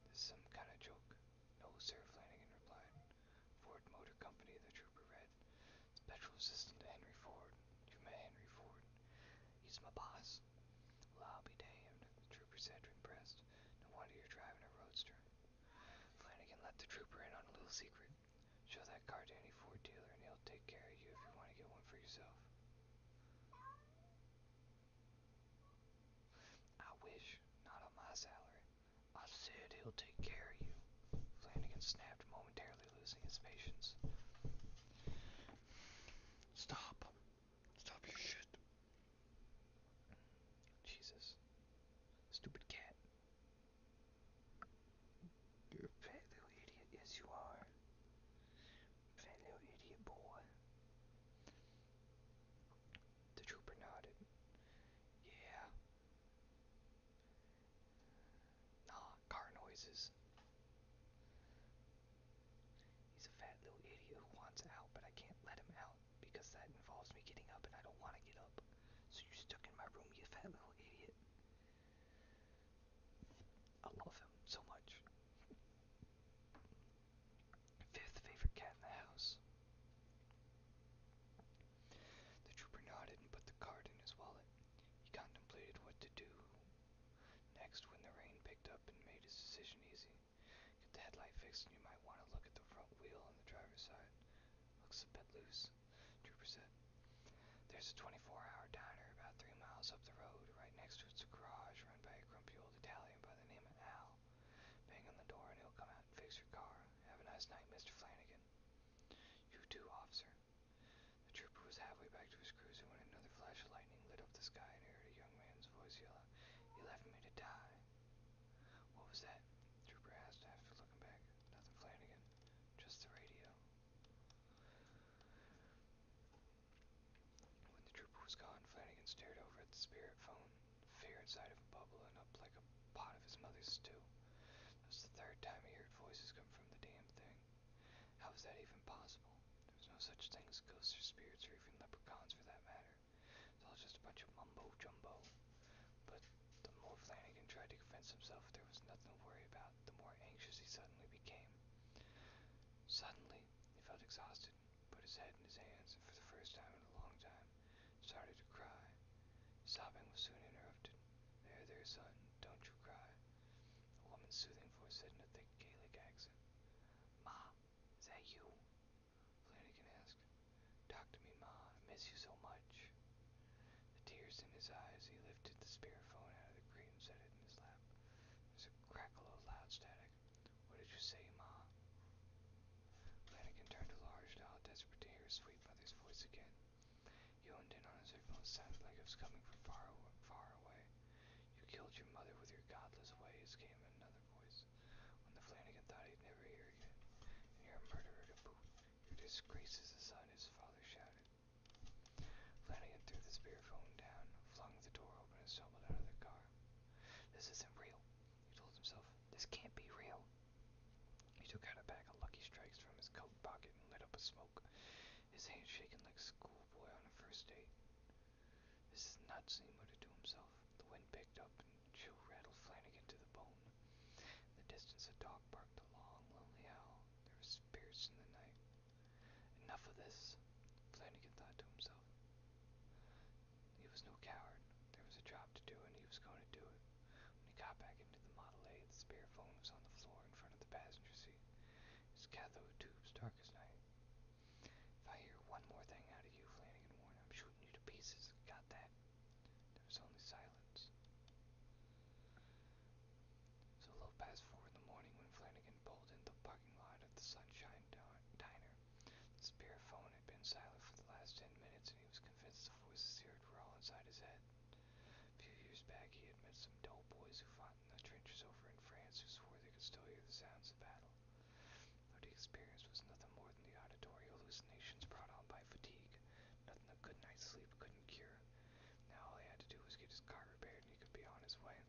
"This is some kind of joke." "No, sir," Flanagan replied. "Ford Motor Company," the trooper read. "Special assistant to Henry Ford. You've met Henry Ford." "He's my boss." "Well, I'll be damned," the trooper said, impressed. "No wonder you're driving a roadster." Flanagan let the trooper in on a little secret. "Show that car to any Ford dealer and he'll take care of you if you want to get one for yourself." "I wish. Not on my salary." "I said he'll take care of you," Flanagan snapped, momentarily losing his patience. Stop. Stop your shit." "Jesus. Stupid cat. You're a fat little idiot." "Yes, you are. Fat little idiot boy." The trooper nodded. "Yeah. Nah, car noises. He's a fat little idiot who wants out, but I can't let him out because that involves me getting up and I don't want to get up. So you're stuck in my room, you fat little idiot." I love him so much. Fifth favorite cat in the house. The trooper nodded and put the card in his wallet. He contemplated what to do next when the rain picked up and made his decision easy. "Get the headlight fixed and you might want to look at the front wheel on the driver's side. Looks a bit loose," the trooper said. "There's a 24-hour diner about 3 miles up the road. Right next to it's a garage run by a grumpy old Italian by the name of Al. Bang on the door and he'll come out and fix your car. Have a nice night, Mr. Flanagan." "You too, officer." The trooper was halfway back to his cruiser when another flash of lightning lit up the sky and he heard a young man's voice yell out, "He left me to die." "What was that?" the trooper asked after looking back. "Nothing, Flanagan. Just the radio." When the trooper was gone, Flanagan stared over at the spirit phone, fear inside of him bubbling up like a pot of his mother's stew. That was the third time he heard voices come from the damn thing. How was that even possible? There was no such thing as ghosts or spirits or even leprechauns for that matter. It's all just a bunch of mumbo-jumbo. But the more Flanagan tried to convince himself there was nothing to worry about, the more anxious he suddenly became. Suddenly, he felt exhausted, put his head in his hands, and for the first time in a long time, started to cry. Sobbing was soon interrupted. "There, there, son, don't you cry," a woman's soothing voice said in a thick Gaelic accent. "Ma, is Hey, you, Flanagan asked. Talk to me, Ma. I miss you so much. The tears in his eyes, he lifted the spearphone out of the grate and set it in his lap. There's a crackle of loud static. What did you say, Ma? Flanagan turned a large dial, desperate to hear his sweet mother's voice again. He honed in on a signal that sounded like it was coming from far away. You killed your mother with your godless ways, came another voice. When the Flanagan thought he'd never hear again. And you're a murderer to boot. Your disgrace as a son, his father shouted. Flanagan threw the spearphone down, flung the door open, and stumbled out of the car. This isn't real, he told himself. This can't be real. He took out a pack of Lucky Strikes from his coat pocket and lit up a smoke, his hand shaking like a schoolboy on a first date. This is nuts, he muttered to himself. The wind picked up and chill rattled Flanagan to the bone. In the distance, a dog barked a long, lonely howl. There were spirits in the night. Enough of this, Flanagan thought to himself. He was no coward. There was a job to do, and he was going to do it. When he got back into the Model A, the spearphone was on the floor in front of the passenger seat, his cathode tubes dark as night. If I hear one more thing out of you, Flanagan warned, I'm shooting you to pieces. Got that? There was only silence. It was a little past 4 in the morning when Flanagan pulled into the parking lot of the Sunshine Diner. The spearphone had been silent for the last 10 minutes, and he was convinced the voices he heard were all inside his head. A few years back, he had met some dull boys who fought in the trenches over in France who swore they could still hear the sounds of battle. What he experienced was nothing more than the auditory hallucinations brought on by fatigue, nothing a good night's sleep couldn't cure. Now all he had to do was get his car repaired and he could be on his way.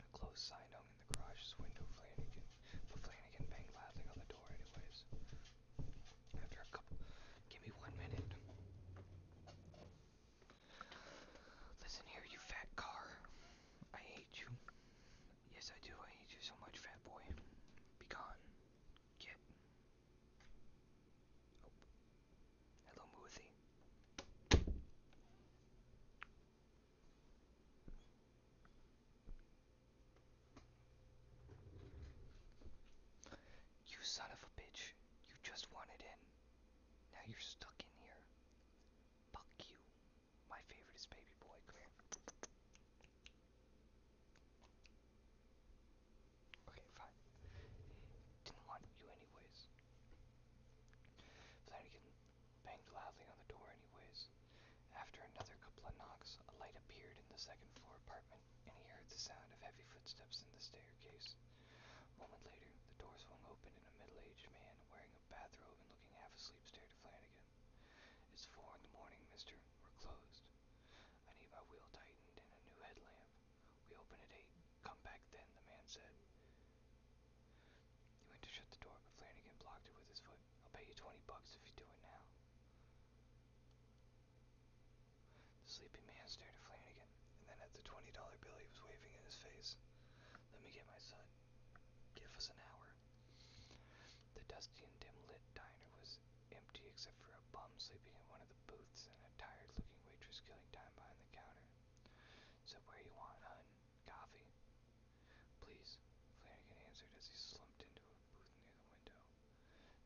A closed sign hung in the garage's window, but Flanagan banged loudly on the door anyways. After a couple... Give me 1 minute. Listen here, you fat car. I hate you. Yes, I do. I hate you so much, fat boy. Be gone. Get. Oh. Hello, Moothie. You son of a bitch. You just wanted in. Now you're stuck in here. Fuck you. My favorite is baby boy. Come here. Okay, fine. Didn't want you anyways. Flanagan banged loudly on the door anyways. After another couple of knocks, a light appeared in the second-floor apartment, and he heard the sound of heavy footsteps in the staircase. A moment later, the door swung open and a middle-aged man, wearing a bathrobe and looking half asleep, stared at Flanagan. It's 4 in the morning, mister. We're closed. I need my wheel tightened and a new headlamp. We open at 8. Come back then, the man said. He went to shut the door, but Flanagan blocked it with his foot. I'll pay you $20 if you do it now. The sleepy man stared at Flanagan, and then at the $20 bill he was waving in his face. Let me get my son. Give us an hour. The dusty and dim-lit diner was empty except for a bum sleeping in one of the booths and a tired-looking waitress killing time behind the counter. So where you want, hun? Coffee? Please, Flanagan answered as he slumped into a booth near the window.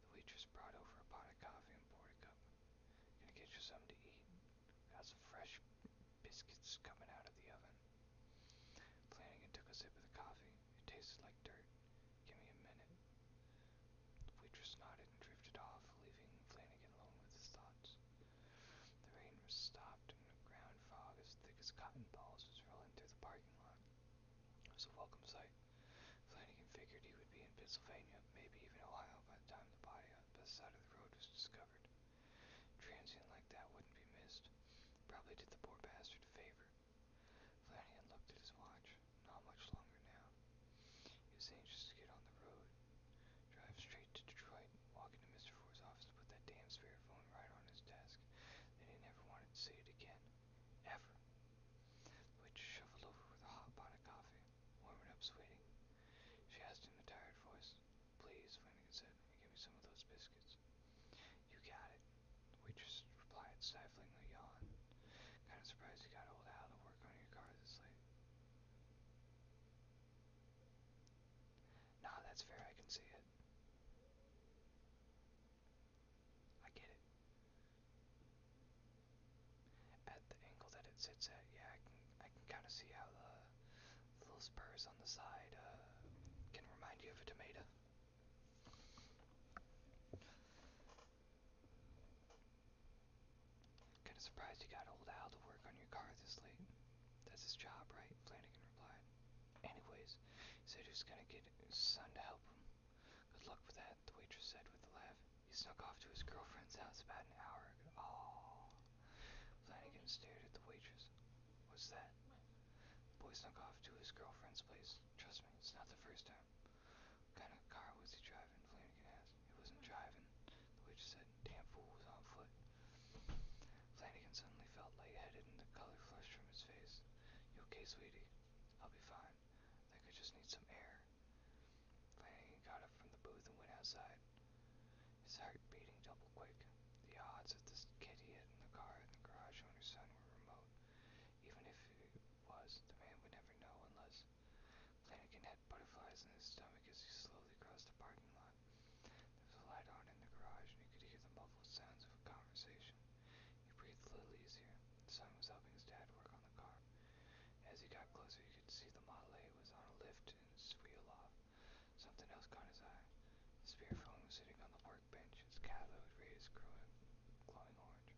The waitress brought over a pot of coffee and poured a cup. Gonna get you something to eat? Got some fresh biscuits coming out of the oven. Flanagan took a sip of the coffee. It tasted like dirt. Give me a minute. The waitress nodded and drifted off, leaving Flanagan alone with his thoughts. The rain was stopped, and a ground fog as thick as cotton balls was rolling through the parking lot. It was a welcome sight. Flanagan figured he would be in Pennsylvania, maybe even Ohio, by the time the body on the side of the road was discovered. Transient like that wouldn't be missed. Probably did the poor bastard a favor. Flanagan looked at his watch. Not much longer now. He was anxious to get on the road. Drive straight to Detroit, walk into Mr. Ford's office and put that damn spearphone right on his desk. Then he never wanted to see it again. Ever. The waitress shuffled over with a hot pot of coffee. Warm it up, sweetie. She asked in a tired voice. Please, Flanagan said, and give me some of those biscuits. You got it, the waitress replied, stifling a yawn. Kinda surprised you got old Al to work on your car this late. That's fair, I can see it. I get it. At the angle that it sits at, yeah, I can kind of see how the little spurs on the side can remind you of a tomato. Kind of surprised you got old Al to work on your car this late. That's his job, right? Flanagan replied. Anyways, he said he was gonna get his son to help him. Good luck with that, the waitress said with a laugh. He snuck off to his girlfriend's house about an hour ago. Oh. Flanagan stared at the waitress. What's that? The boy snuck off to his girlfriend's place. Trust me, it's not the first time. What kind of car was he driving? Flanagan asked. He wasn't driving, the waitress said. Damn fool was on foot. Flanagan suddenly felt lightheaded and the color flushed from his face. You okay, sweetie? I'll be fine. I think I just need some air. Flanagan got up from the booth and went outside, his heart beating double quick. The odds that this kid he hit in the car and the garage owner's son were remote. Even if it was, the man would never know unless... Flanagan had butterflies in his stomach as he slowly crossed the parking lot. There was a light on in the garage and he could hear the muffled sounds of a conversation. He breathed a little easier. The son was helping his dad work on the car. As he got closer, he could see the Model A was on a lift and its wheel off. Something else caught his eye. The spearphone was sitting on the workbench, its cathode rays glowing orange.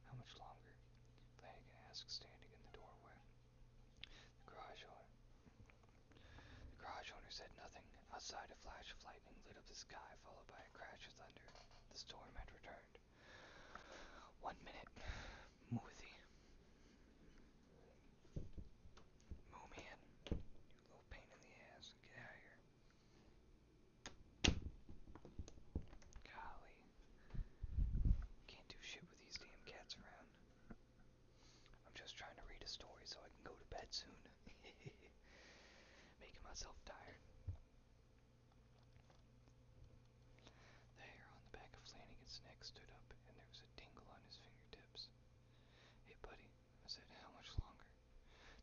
How much longer? Flanagan asked, standing in the doorway. The garage owner The garage owner said nothing. Outside, a flash of lightning lit up the sky, followed by a crash of thunder. The storm had returned. 1 minute. Smoothie. Moo man. You little pain in the ass. Get out of here. Golly. Can't do shit with these damn cats around. I'm just trying to read a story so I can go to bed soon. Making myself tired. The hair on the back of Flanagan's neck stood up, and there was a tingle on his fingertips. Hey, buddy, I said, how much longer?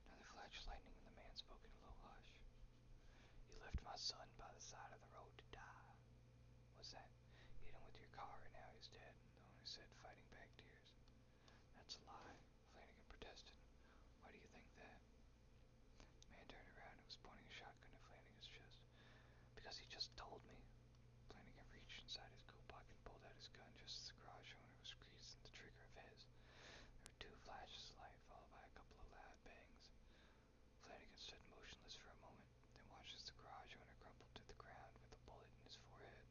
Another flash of lightning, and the man spoke in a low hush. You left my son by the side of the road to die. What's that? You hit him with your car, and now he's dead, the owner said, fighting back tears. That's a lie, Flanagan protested. Why do you think that? The man turned around and was pointing a shotgun at Flanagan's chest. Because he just told me. Flanagan reached inside his coat pocket and pulled out his gun just as the garage owner was greasing the trigger of his. There were 2 flashes of light, followed by a couple of loud bangs. Flanagan stood motionless for a moment, then watched as the garage owner crumpled to the ground with a bullet in his forehead.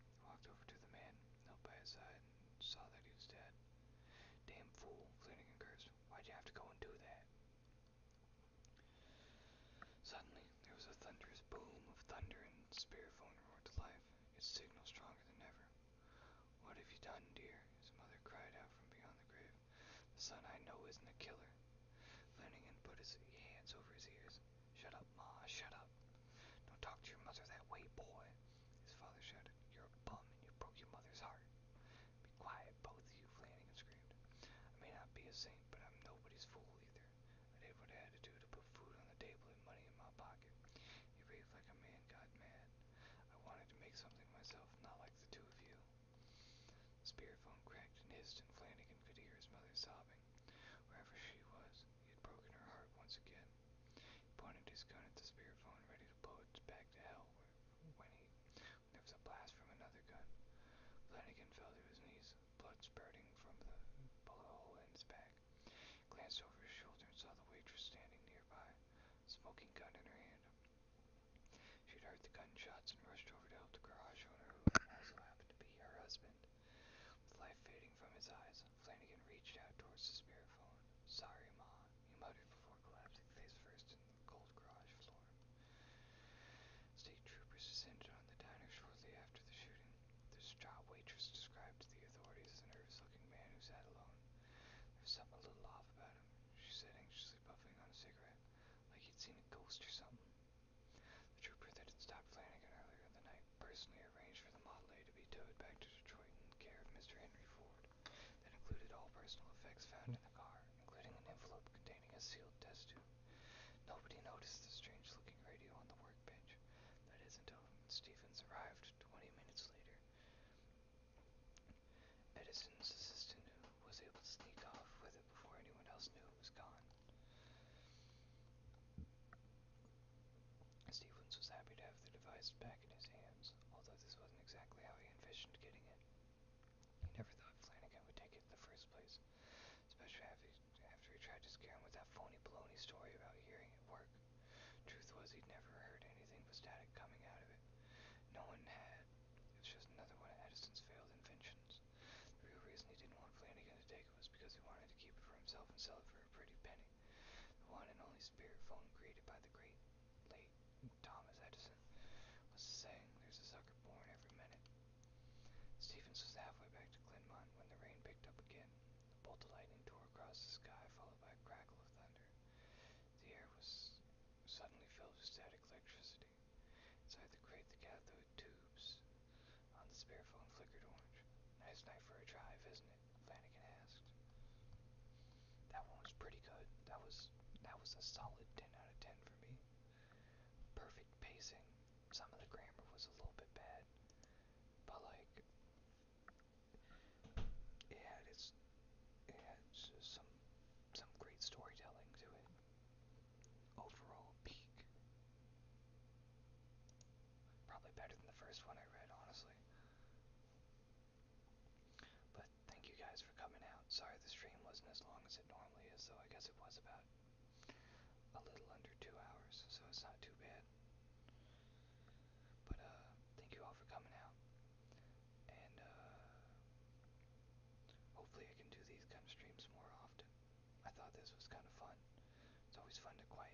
He walked over to the man, knelt by his side, and saw that he was dead. Damn fool, Flanagan cursed. Why'd you have to go and do that? Suddenly, there was a thunderous boom of thunder and the spearphone roared to life, its signal stronger than ever. What have you done, dear? His mother cried out from beyond the grave. The son I know isn't a killer. Flanagan put his hands over his ears. Shut up, Ma, shut up. Don't talk to your mother that way, boy. His father shouted. You're a bum and you broke your mother's heart. Be quiet, both of you, Flanagan screamed. I may not be a saint, but I'm nobody's fool either. I did what I had to do to put food on the table and money in my pocket. He raved like a man got mad. I wanted to make something of myself, not like the 2 of you. The spearphone cracked and hissed, and Flanagan could hear his mother sobbing. Wherever she was, he had broken her heart once again. He pointed his gun at the spearphone, ready to blow it back to hell when there was a blast from another gun. Flanagan fell to his knees, blood spurting from the bullet hole in his back. He glanced over his shoulder and saw the waitress standing nearby, a smoking gun in her hand. She'd heard the gunshots and rushed over to help the garage owner, who also happened to be her husband. With life fading from his eyes, Flanagan reached out towards the spearphone. Sorry, Ma, he muttered before collapsing face first in the cold garage floor. State troopers descended on the diner shortly after the shooting. The distraught waitress described to the authorities the nervous-looking man who sat alone. There was something a little off about him, she said, anxiously puffing on a cigarette, like he'd seen a ghost or something. The trooper that had stopped Flanagan earlier in the night personally arranged for the Model A to be towed back to Detroit in care of Mr. Henry Ford. That included all personal effects found in the car, including an envelope containing a sealed test tube. Nobody noticed the strange-looking radio on the workbench, Stevens arrived 20 minutes later. Edison's assistant was able to sneak off with it before anyone else knew it was gone. Stevens was happy to have the device back in his hands, although this wasn't exactly how he envisioned getting it. He never thought Flanagan would take it in the first place, especially after he tried to scare him with that phony baloney story about hearing it work. Truth was, he'd never heard anything but static coming out of it. No one had. It was just another one of Edison's failed inventions. The real reason he didn't want Flanagan to take it was because he wanted to keep it for himself and sell it for a pretty penny. The one and only spirit phone created by the great late Thomas Edison was saying there's a sucker born every minute. Stevens was halfway back to Glenmont when the rain picked up again. A bolt of lightning tore across the sky, followed by a crackle of thunder. The air was suddenly filled with static electricity. Inside the crate, the cathode tubes on the spare phone flickered orange. Nice night for a drive, isn't it? Flanagan asked. That one was pretty good. That was a solid 10 out of 10 for me. Perfect pacing. Some of the grammar was a little bit bad, but like it had some great storytelling to it. Overall peak. Probably better than the first one I read, honestly. But thank you guys for coming out. Sorry the stream wasn't as long as it normally is, though I guess it was about a little under 2 hours, so it's not too bad. But thank you all for coming out, and hopefully I can do these kind of streams more often. I thought this was kind of fun. It's always fun to quiet